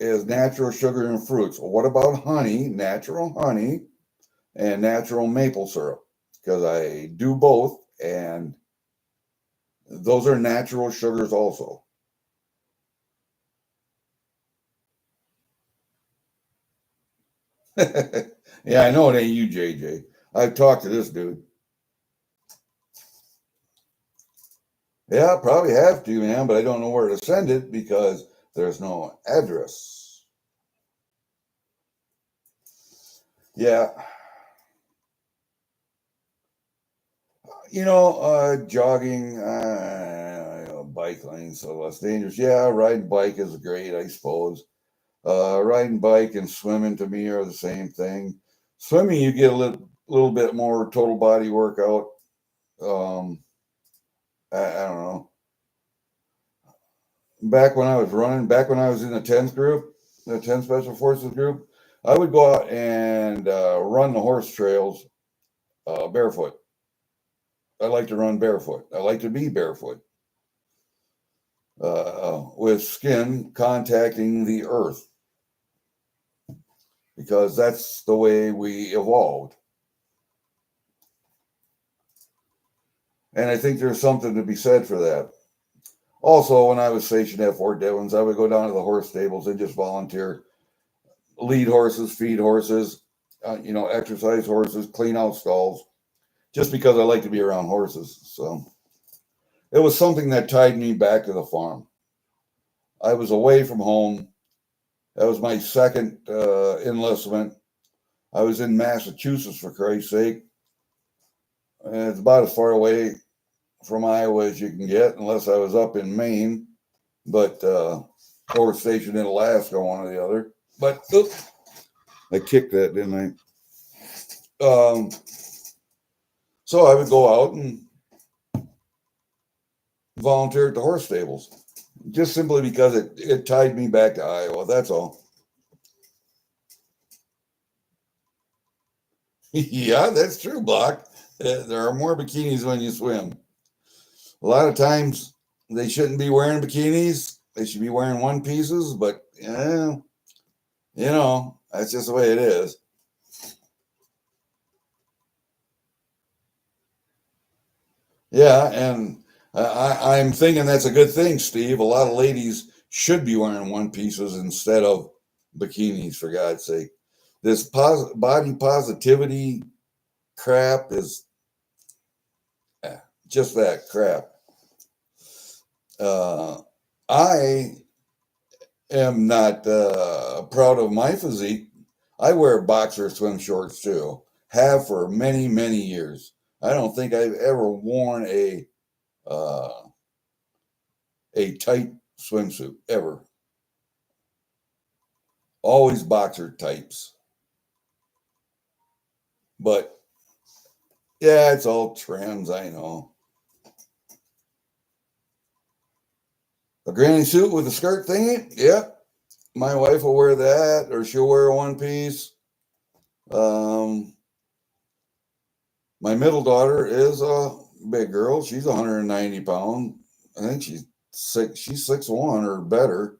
is natural sugar and fruits. Well, what about honey, natural honey, and natural maple syrup? Because I do both, and those are natural sugars also. Yeah, I know it ain't you, JJ. I've talked to this dude. Yeah, probably have to, man, but I don't know where to send it because there's no address. Yeah. Jogging, bike lanes, so less dangerous. Yeah, riding bike is great, I suppose. Riding bike and swimming to me are the same thing. Swimming, you get a little bit more total body workout. I don't know. Back when I was running, back when I was in the 10th group, the 10th Special Forces group, I would go out and run the horse trails barefoot. I like to run barefoot. I like to be barefoot with skin contacting the earth, because that's the way we evolved. And I think there's something to be said for that. Also, when I was stationed at Fort Devens, I would go down to the horse stables and just volunteer, lead horses, feed horses, exercise horses, clean out stalls, just because I like to be around horses. So it was something that tied me back to the farm. I was away from home. That was my second enlistment. I was in Massachusetts, for Christ's sake. And it's about as far away from Iowa as you can get, unless I was up in Maine, but or stationed in Alaska, one or the other. But oops, I kicked that, didn't I? So I would go out and volunteer at the horse stables, just simply because it tied me back to Iowa. That's all. Yeah, that's true, Block. There are more bikinis when you swim. A lot of times they shouldn't be wearing bikinis. They should be wearing one pieces, but yeah, that's just the way it is. Yeah, and I'm thinking that's a good thing, Steve. A lot of ladies should be wearing one pieces instead of bikinis, for God's sake. This body positivity crap is just that crap. I am not proud of my physique. I wear boxer swim shorts too. Have for many, many years. I don't think I've ever worn a tight swimsuit ever. Always boxer types. But yeah, it's all trends, I know. A granny suit with a skirt thingy? Yep. My wife will wear that, or she'll wear a one piece. My middle daughter is a big girl. She's 190 pounds. I think she's 6'1" or better.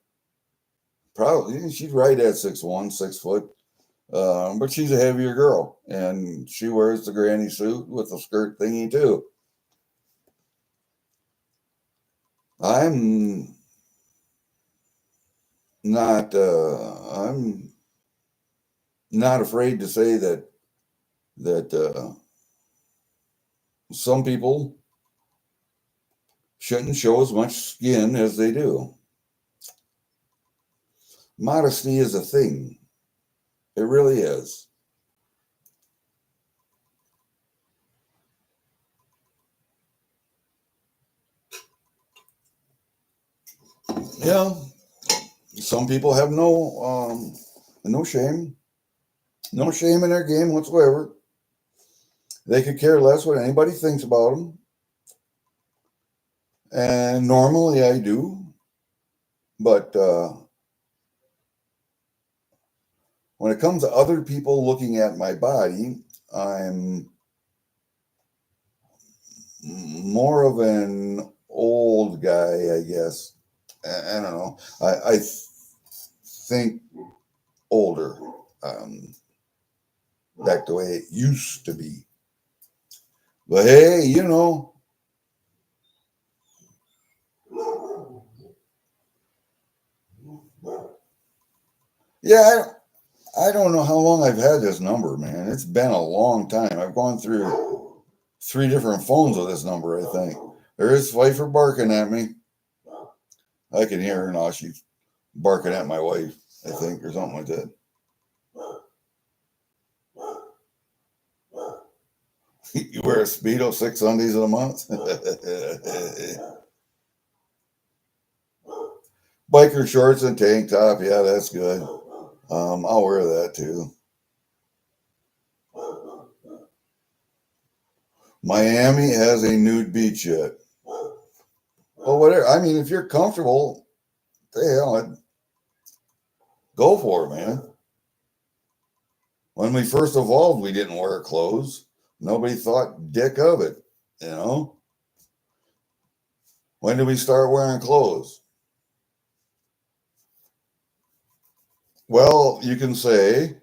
Probably she's right at 6'1", 6 foot. But she's a heavier girl, and she wears the granny suit with the skirt thingy too. I'm I'm not afraid to say that some people shouldn't show as much skin as they do. Modesty is a thing. It really is. Yeah, some people have no shame, no shame in their game whatsoever. They could care less what anybody thinks about them. And normally I do, but when it comes to other people looking at my body, I'm more of an old guy, I guess. I don't know. I think older, back the way it used to be. But hey, yeah, I don't know how long I've had this number, man. It's been a long time. I've gone through 3 different phones with this number, I think. There is Pfeiffer barking at me. I can hear her now. She's barking at my wife, I think, or something like that. You wear a Speedo 6 Sundays in a month? Biker shorts and tank top. Yeah, that's good. I'll wear that too. Miami has a nude beach yet. Well, whatever. I mean, if you're comfortable, the hell, go for it, man. When we first evolved, we didn't wear clothes. Nobody thought dick of it, you know? When did we start wearing clothes? Well, you can say it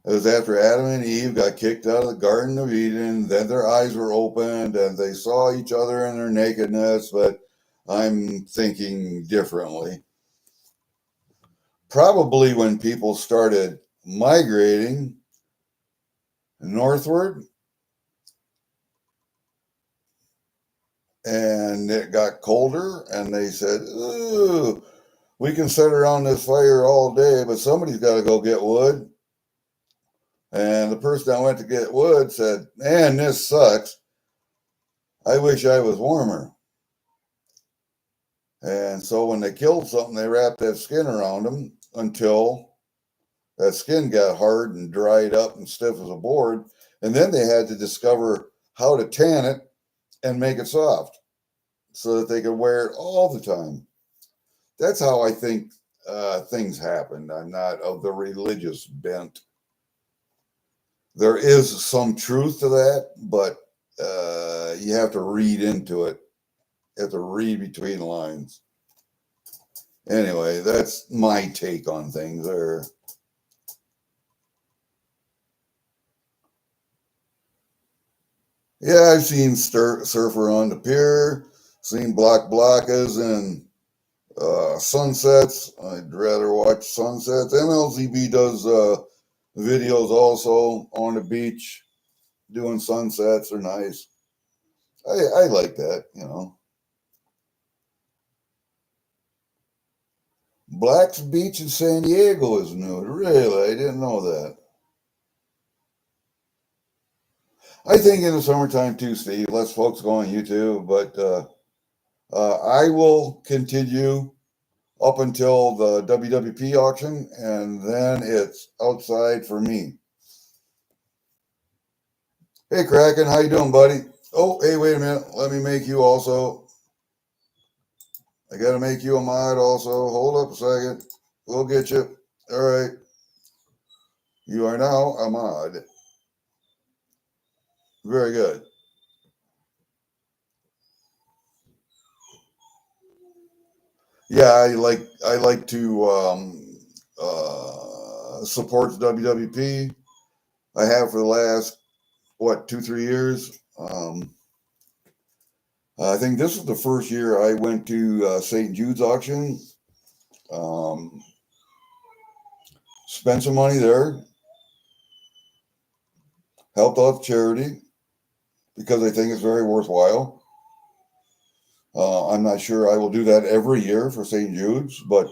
was after Adam and Eve got kicked out of the Garden of Eden, then their eyes were opened and they saw each other in their nakedness, but I'm thinking differently. Probably when people started migrating northward and it got colder and they said, ooh, we can sit around this fire all day, but somebody's got to go get wood. And the person that went to get wood said, man, this sucks. I wish I was warmer. And so when they killed something, they wrapped that skin around them until that skin got hard and dried up and stiff as a board. And then they had to discover how to tan it and make it soft so that they could wear it all the time. That's how I think things happened. I'm not of the religious bent. There is some truth to that, but you have to read into it. You have to read between the lines. Anyway, that's my take on things there. Yeah, I've seen surfer on the pier, seen blackas and sunsets. I'd rather watch sunsets. MLZB does videos also on the beach doing sunsets. Are nice. I like that, you know. Black's Beach in San Diego is new. Really? I didn't know that. I think in the summertime too, Steve. Less folks go on YouTube, but I will continue up until the WWP auction, and then it's outside for me. Hey, Kraken, how you doing, buddy? Oh, hey, wait a minute. Let me make you also. I got to make you a mod also. Hold up a second. We'll get you. All right. You are now a mod. Very good. Yeah, I like to support the WWP. I have for the last 2-3 years. I think this is the first year I went to St. Jude's auction. Spent some money there. Helped out charity because I think it's very worthwhile. I'm not sure I will do that every year for St. Jude's, but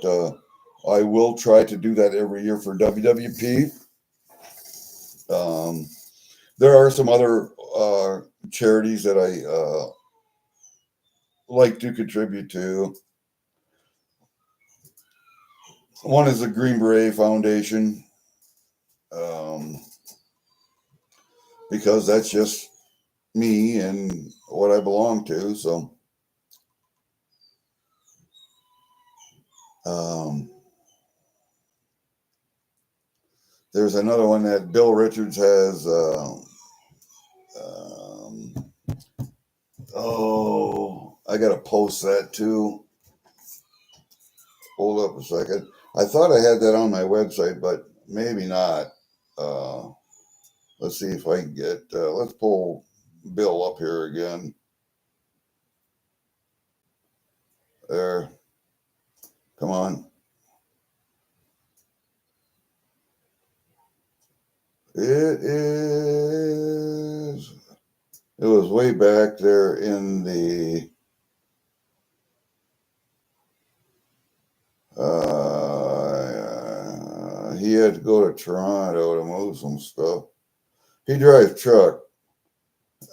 I will try to do that every year for WWP. There are some other charities that I like to contribute to. One is the Green Beret Foundation, because that's just me and what I belong to. So, there's another one that Bill Richards has. I got to post that too. Hold up a second. I thought I had that on my website, but maybe not. Let's see if I can get, let's pull Bill up here again. There. Come on. It was way back there in the, he had to go to Toronto to move some stuff. He drives truck.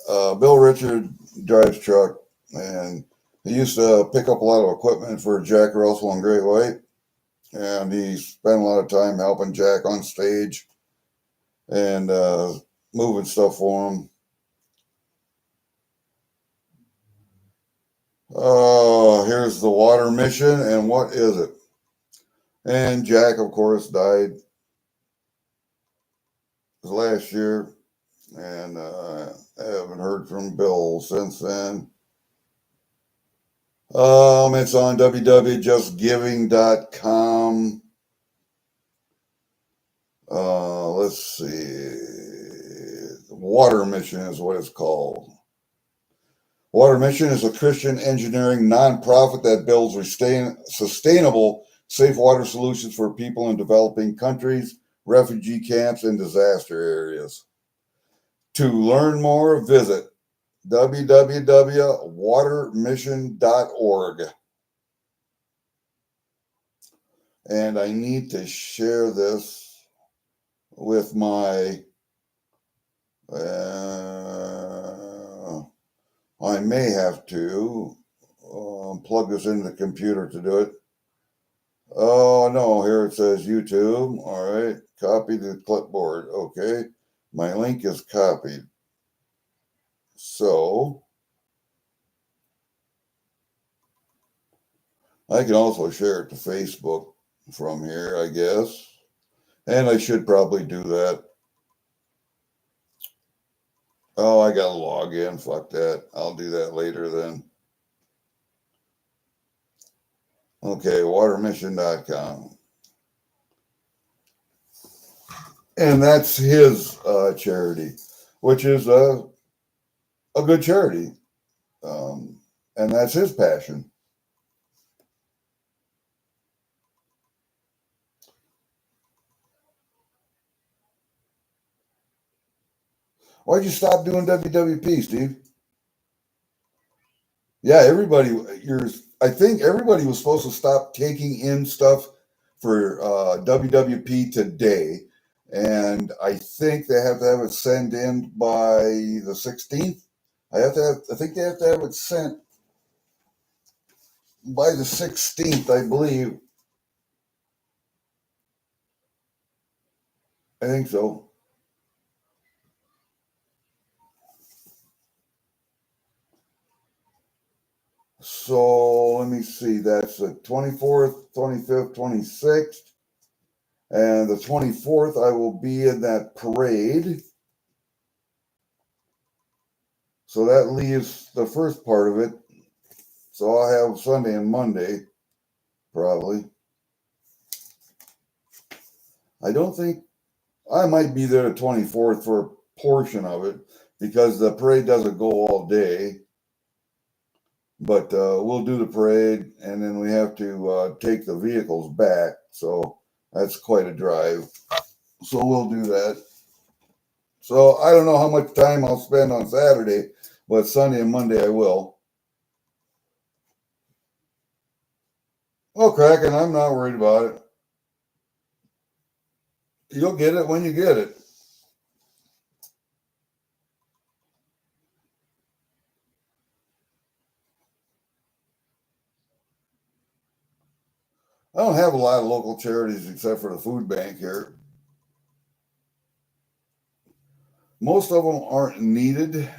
Bill Richard drives truck, and he used to pick up a lot of equipment for Jack Russell and Great White, and he spent a lot of time helping Jack on stage and moving stuff for him. Oh, here's the water mission, and what is it? And Jack, of course, died last year, and I haven't heard from Bill since then. It's on www.justgiving.com. Let's see. Water Mission is what it's called. Water Mission is a Christian engineering nonprofit that builds sustainable, safe water solutions for people in developing countries, refugee camps, and disaster areas. To learn more, visit www.watermission.org. And I need to share this with my, I may have to plug this into the computer to do it. Oh, no, here it says YouTube. All right, copy the clipboard. Okay, my link is copied. So, I can also share it to Facebook from here, I guess. And I should probably do that. Oh, I gotta log in. Fuck that. I'll do that later then. Okay, watermission.com. And that's his charity, which is a good charity. And that's his passion. Why'd you stop doing WWP, Steve? Yeah, I think everybody was supposed to stop taking in stuff for WWP today. And I think they have to have it sent in by the 16th. I think they have to have it sent by the 16th, I believe. I think so. So let me see. That's the 24th, 25th, 26th. And the 24th, I will be in that parade. So that leaves the first part of it. So I'll have Sunday and Monday, probably. I don't think I might be there the 24th for a portion of it because the parade doesn't go all day. But we'll do the parade and then we have to take the vehicles back. So that's quite a drive. So we'll do that. So I don't know how much time I'll spend on Saturday, but Sunday and Monday I will. Well, Kraken, I'm not worried about it. You'll get it when you get it. I don't have a lot of local charities except for the food bank here. Most of them aren't needed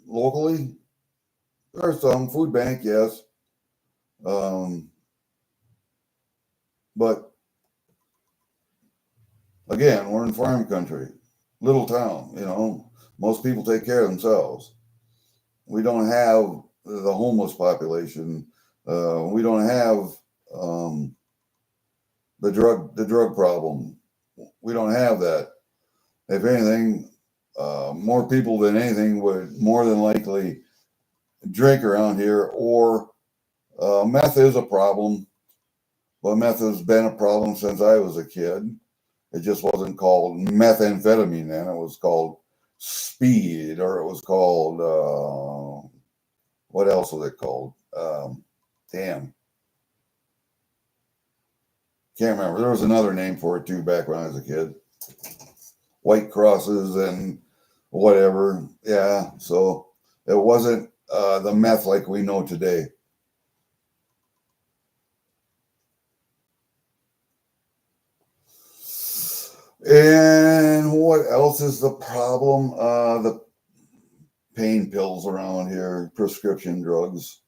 locally. There are some food bank, yes. But again, we're in farm country, little town, most people take care of themselves. We don't have the homeless population. We don't have the drug problem. We don't have that. If anything, more people than anything would more than likely drink around here, or meth is a problem. But meth has been a problem since I was a kid. It just wasn't called methamphetamine then. It was called speed, or it was called, what else was it called? Damn. Can't remember. There was another name for it too back when I was a kid. White crosses and whatever. Yeah. So it wasn't the meth like we know today. And what else is the problem? The pain pills around here, prescription drugs.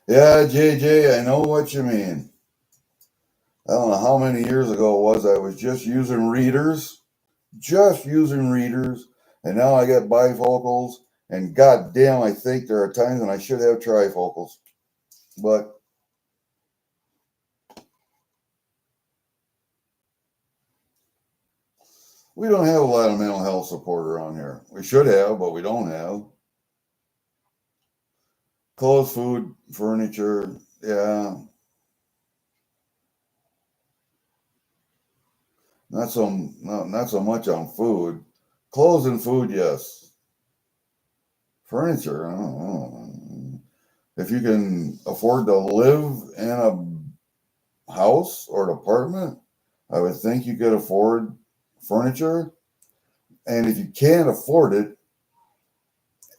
Yeah, JJ, I know what you mean. I don't know how many years ago it was. I was just using readers, and now I get bifocals. And goddamn, I think there are times when I should have trifocals, but we don't have a lot of mental health support around here. We should have, but we don't have. Clothes, food, furniture, yeah. Not so much on food. Clothes and food, yes. Furniture, I don't know. If you can afford to live in a house or an apartment, I would think you could afford furniture. And if you can't afford it,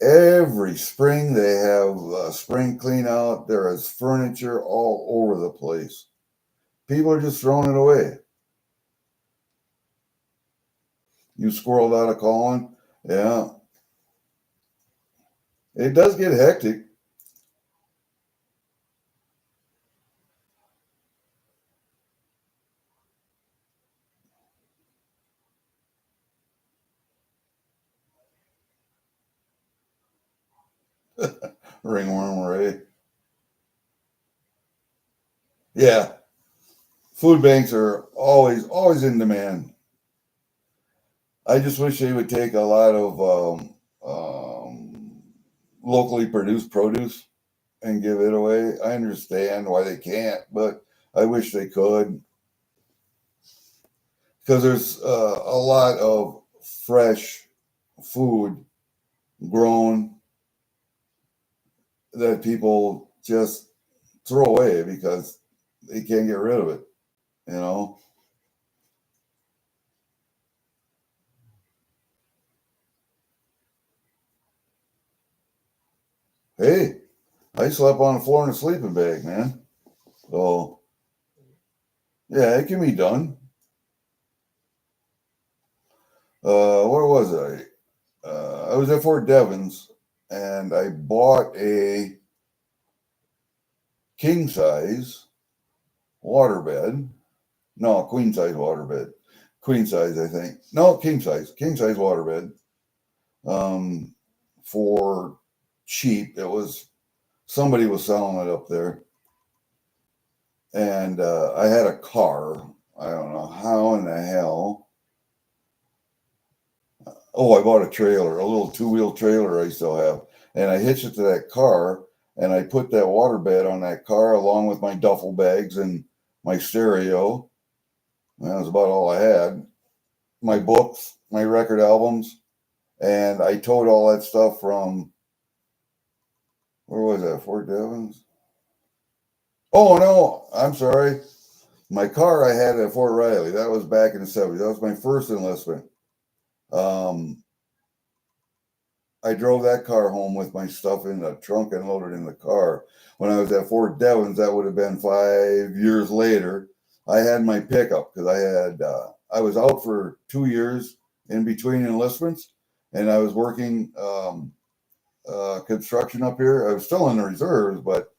every spring they have a spring clean out. There is furniture all over the place. People are just throwing it away. You squirreled out of calling? Yeah. It does get hectic. Ringworm Ray. Yeah. Food banks are always in demand. I just wish they would take a lot of locally produced produce and give it away. I understand why they can't, but I wish they could, because there's a lot of fresh food grown that people just throw away because they can't get rid of it, you know? Hey, I slept on the floor in a sleeping bag, man. So, yeah, it can be done. Where was I? I was at Fort Devens and I bought a king size waterbed. No, queen size waterbed. Queen size, I think. No, king size. King size waterbed. Um, for cheap. It was somebody was selling it up there. And I had a car. I don't know how in the hell. Oh, I bought a trailer, a little two-wheel trailer I still have. And I hitched it to that car and I put that waterbed on that car along with my duffel bags and my stereo. That was about all I had. My books, my record albums, and I towed all that stuff from, where was that? Fort Devens? Oh no, I'm sorry. My car I had at Fort Riley. That was back in the 70s. That was my first enlistment. Um, I drove that car home with my stuff in the trunk and loaded in the car. When I was at Fort Devens, that would have been 5 years later. I had my pickup because I was out for 2 years in between enlistments, and I was working construction up here. I was still in the reserves, but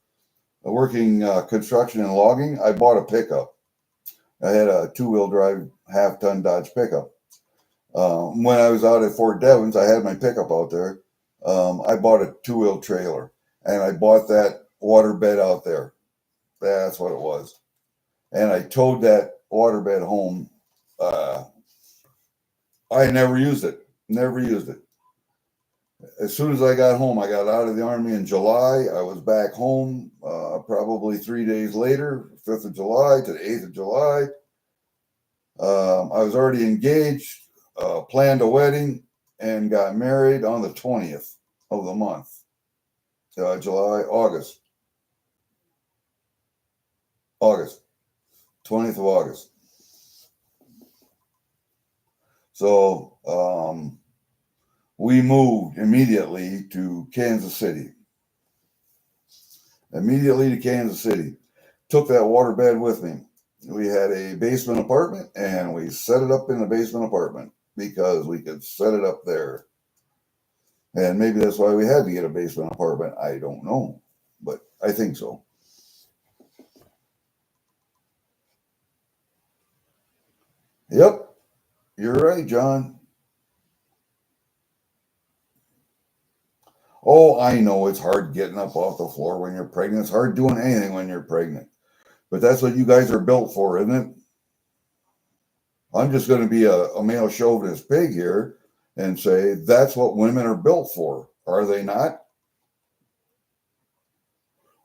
working construction and logging. I bought a pickup. I had a two-wheel drive half-ton Dodge pickup. When I was out at Fort Devens, I had my pickup out there. I bought a two-wheel trailer, and I bought that waterbed out there. That's what it was. And I towed that waterbed home. I never used it. Never used it. As soon as I got home, I got out of the Army in July. I was back home probably 3 days later, 5th of July to the 8th of July. I was already engaged, planned a wedding, and got married on the 20th of the month, August, 20th of August. So we moved immediately to Kansas City. Immediately to Kansas City. Took that waterbed with me. We had a basement apartment and we set it up in the basement apartment because we could set it up there. And maybe that's why we had to get a basement apartment. I don't know, but I think so. Yep, you're right, John. Oh, I know it's hard getting up off the floor when you're pregnant. It's hard doing anything when you're pregnant. But that's what you guys are built for, isn't it? I'm just going to be a male chauvinist pig here and say that's what women are built for. Are they not?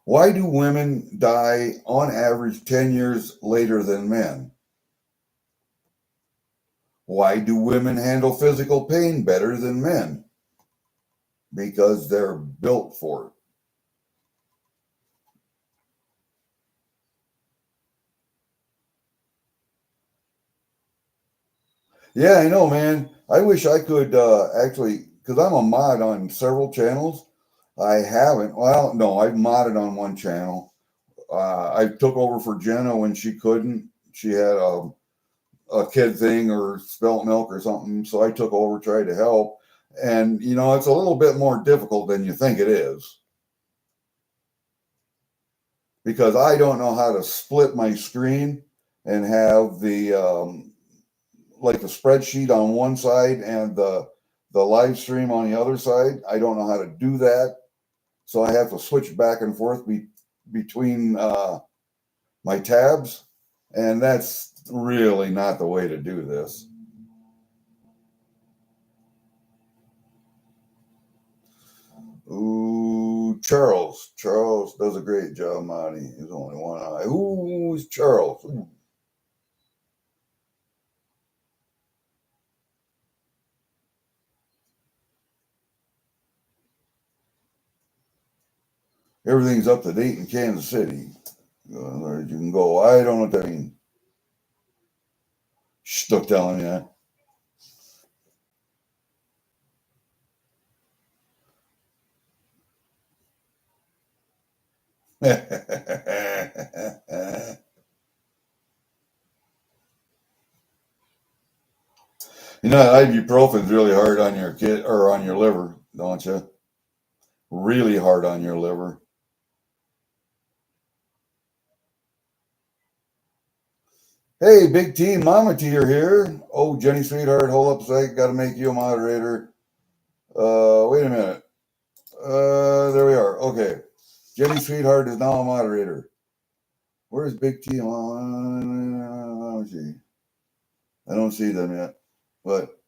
Why do women die on average 10 years later than men? Why do women handle physical pain better than men? Because they're built for it. Yeah, I know, man. I wish I could actually, because I'm a mod on several channels. I haven't. Well, no, I've modded on one channel. I took over for Jenna when she couldn't. She had a kid thing or spelt milk or something. So I took over, tried to help. And, it's a little bit more difficult than you think it is because I don't know how to split my screen and have like the spreadsheet on one side and the live stream on the other side. I don't know how to do that. So I have to switch back and forth between my tabs. And that's really not the way to do this. Ooh, Charles. Charles does a great job, Monty. He's only one eye. Ooh, it's Charles. Ooh. Everything's up to date in Kansas City. You can go. I don't know what that means. Stuck telling you. You know, ibuprofen's really hard on your kid or on your liver, don't you? Really hard on your liver. Hey, Big T, Mama T are here. Oh, Jenny Sweetheart, hold up a sec. Got to make you a moderator. Wait a minute. There we are. Okay. Jenny Sweetheart is now a moderator. Where's Big T? Mama T? I don't see them yet. But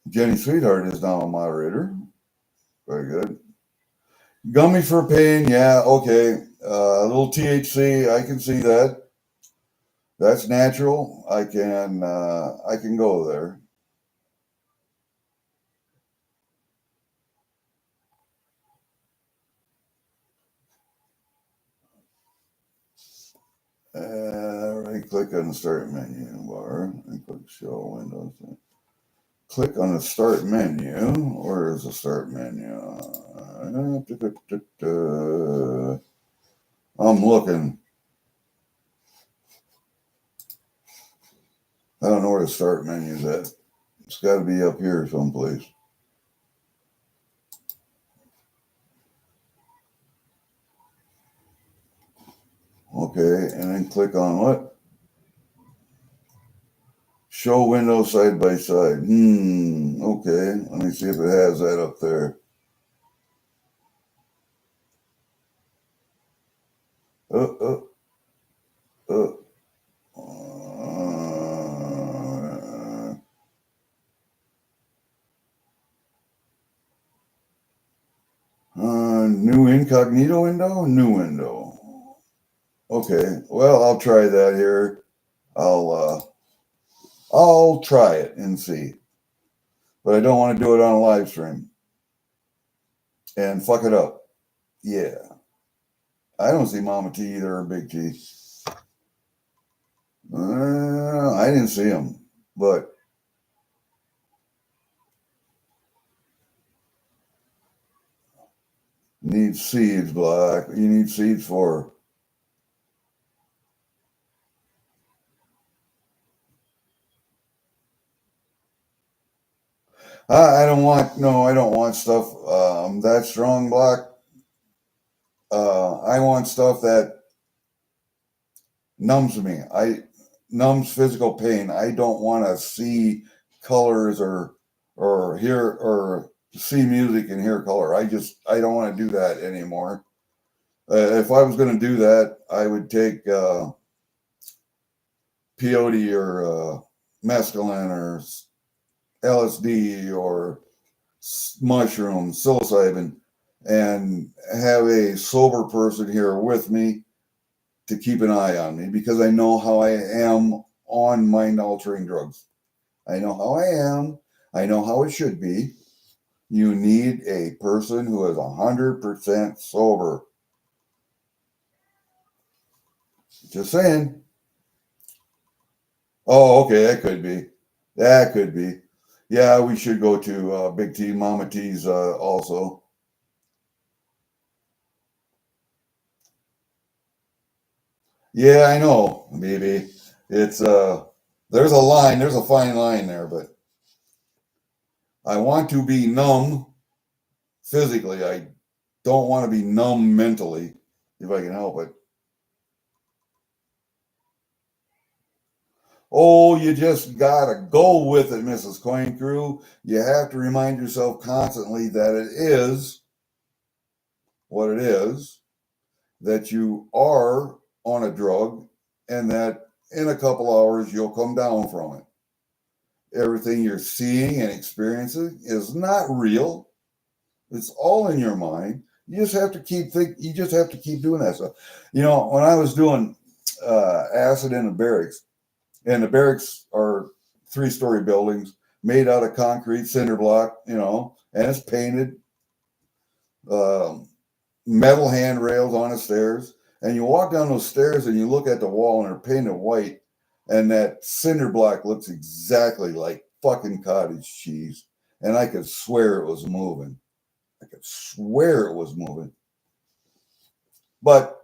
Jenny Sweetheart is now a moderator. Very good. Gummy for pain, yeah, okay. A little THC, I can see that. That's natural. I can go there. Right click on the start menu bar and click show windows. Click on the start menu. Where is the start menu? I'm looking. I don't know where the start menu is at. It's got to be up here someplace. Okay, and then click on what? Show windows side by side. Okay, let me see if it has that up there. New incognito window? New window. Okay, well, I'll try that here. I'll try it and see. But I don't want to do it on a live stream. And fuck it up. Yeah. I don't see Mama T either or Big T. I didn't see him. But need seeds, Black. You need seeds for. I don't want stuff that strong, Black. I want stuff that numbs me. Numbs physical pain. I don't want to see colors or hear or see music and hear color. I don't want to do that anymore. If I was going to do that, I would take peyote or mescaline or LSD or mushrooms, psilocybin, and have a sober person here with me to keep an eye on me because I know how I am on mind altering drugs. I know how I am. I know how it should be. You need a person who is 100% sober. Just saying. Oh, okay, that could be. That could be. Yeah, we should go to Big T, Mama T's also. Yeah, I know, baby. It's there's a line, there's a fine line there, but I want to be numb physically. I don't want to be numb mentally if I can help it. Oh, you just gotta go with it, Mrs. Coin Crew. You have to remind yourself constantly that it is what it is, that you are on a drug, and that in a couple hours you'll come down from it. everything you're seeing and experiencing is not real. It's all in your mind. You just have to keep you just have to keep doing that stuff. You know, when I was doing acid in the barracks, and the barracks are 3-story buildings made out of concrete cinder block, you know, and it's painted, metal handrails on the stairs. And you walk down those stairs and you look at the wall and they're painted white, and that cinder block looks exactly like fucking cottage cheese. And I could swear it was moving. I could swear it was moving. But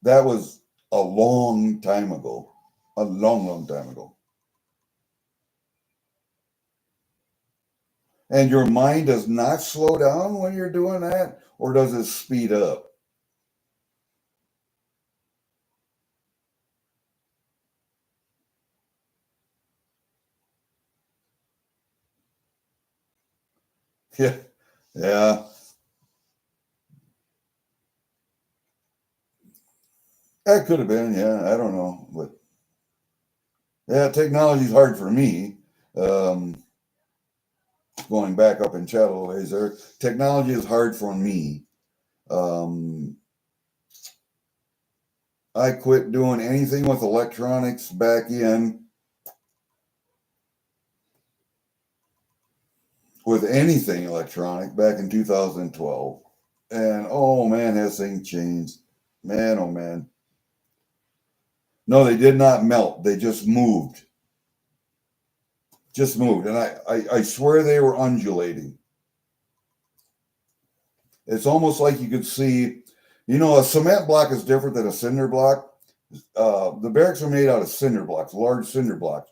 that was a long time ago. A long, long time ago. And your mind does not slow down when you're doing that, or does it speed up? Yeah. Yeah. That could have been, yeah. I don't know. But yeah, technology's hard for me. Going back up in chat ways there. Technology is hard for me. I quit doing anything with electronics back in, with anything electronic back in 2012. And oh man, has things changed. Man, oh man. No, they did not melt. They just moved. Just moved. And I swear they were undulating. It's almost like you could see, you know, a cement block is different than a cinder block. The barracks are made out of cinder blocks, large cinder blocks.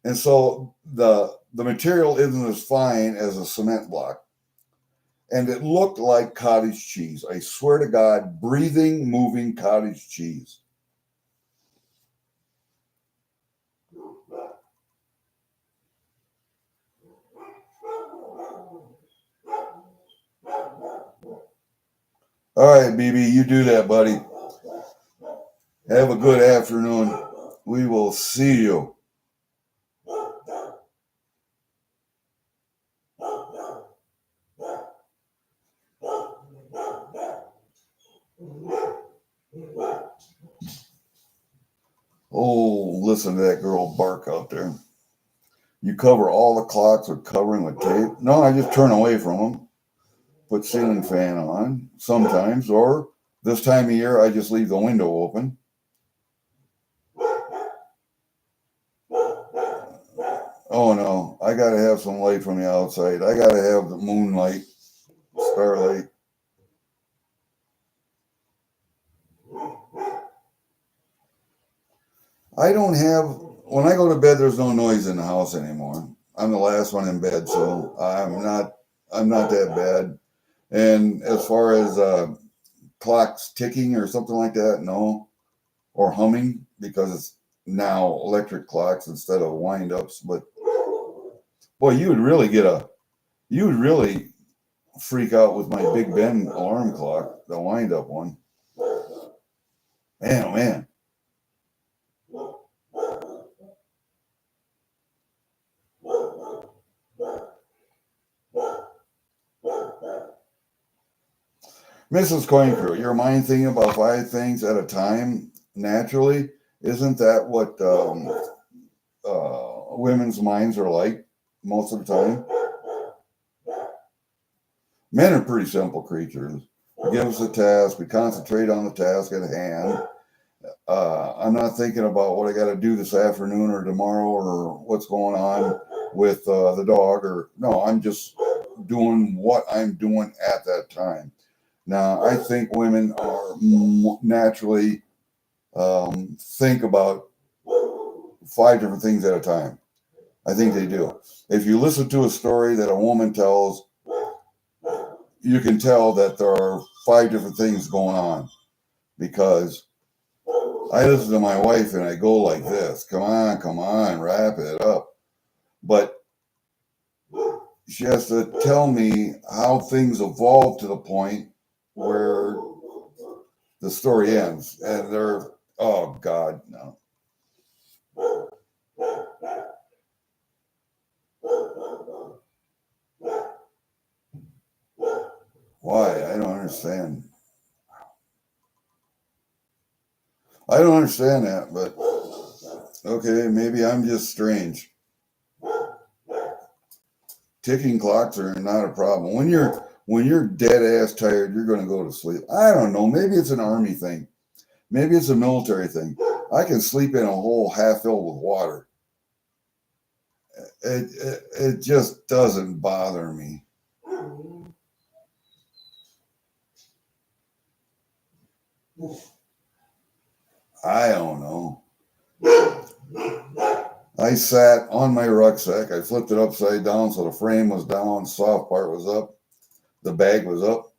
And so the material isn't as fine as a cement block. And it looked like cottage cheese. I swear to God, breathing, moving cottage cheese. All right, BB, you do that, buddy. Have a good afternoon. We will see you. Oh, listen to that girl bark out there. You cover all the clocks with covering with tape? No, I just turn away from them. Put ceiling fan on sometimes, or this time of year, I just leave the window open. Oh no, I gotta have some light from the outside. I gotta have the moonlight, starlight. I don't have, when I go to bed, there's no noise in the house anymore. I'm the last one in bed, so I'm not that bad. And as far as clocks ticking or something like that, no, or humming, because it's now electric clocks instead of wind ups. But boy, you would really freak out with my Big Ben alarm clock, the wind up one. Man, oh man. Mrs. Coin Crew, your mind thinking about 5 things at a time naturally. Isn't that what women's minds are like most of the time? Men are pretty simple creatures. We give us a task, we concentrate on the task at hand. I'm not thinking about what I got to do this afternoon or tomorrow or what's going on with the dog, or no, I'm just doing what I'm doing at that time. Now, I think women are naturally think about 5 different things at a time. I think they do. If you listen to a story that a woman tells, you can tell that there are 5 different things going on, because I listen to my wife and I go like this. Come on, wrap it up. But she has to tell me how things evolve to the point where the story ends. And they're, oh God, no. understand. I don't understand that, but okay, maybe I'm just strange. Ticking clocks are not a problem. When you're dead ass tired, you're going to go to sleep. I don't know. Maybe it's an army thing. Maybe it's a military thing. I can sleep in a hole half filled with water. It just doesn't bother me. I don't know. I sat on my rucksack. I flipped it upside down so the frame was down, soft part was up, the bag was up.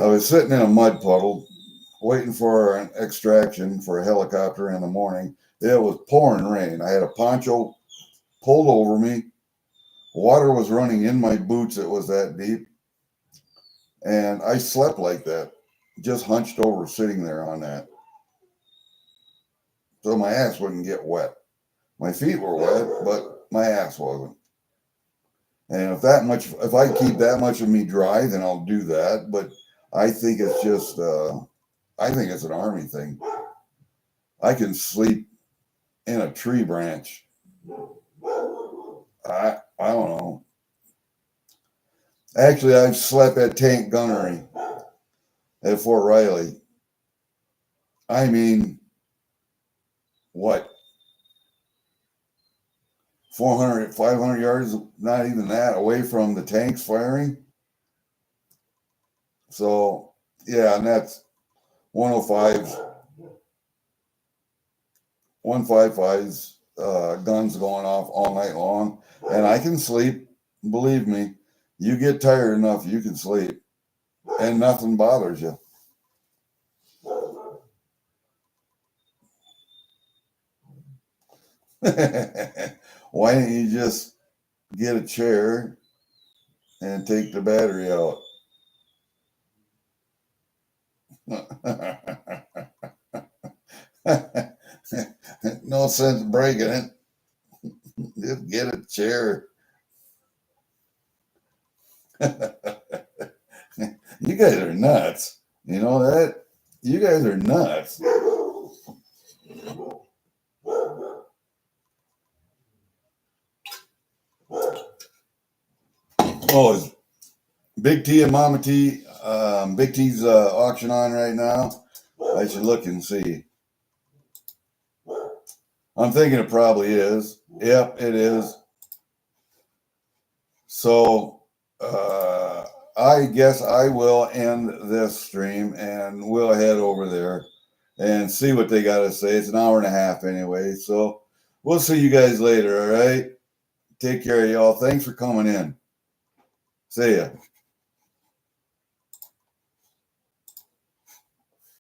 I was sitting in a mud puddle waiting for an extraction for a helicopter in the morning. It was pouring rain. I had a poncho pulled over me. Water was running in my boots. It was that deep. And I slept like that, just hunched over, sitting there on that. So my ass wouldn't get wet. My feet were wet, but my ass wasn't. And if I keep that much of me dry, then I'll do that. But I think it's just, I think it's an army thing. I can sleep in a tree branch. I don't know. Actually, I've slept at tank gunnery at Fort Riley. I mean, what? 400, 500 yards, not even that, away from the tanks firing. So, yeah, and that's 105s, 155s, guns going off all night long. And I can sleep. Believe me, you get tired enough, you can sleep. And nothing bothers you. Why don't you just get a chair and take the battery out? No sense breaking it. Just get a chair. You guys are nuts. You know that? You guys are nuts. Oh, is Big T and Mama T, Big T's auction on right now? I should look and see. I'm thinking it probably is. Yep, it is. So I guess I will end this stream and we'll head over there and see what they got to say. It's an hour and a half anyway. So we'll see you guys later. All right. Take care, y'all. Thanks for coming in. See ya.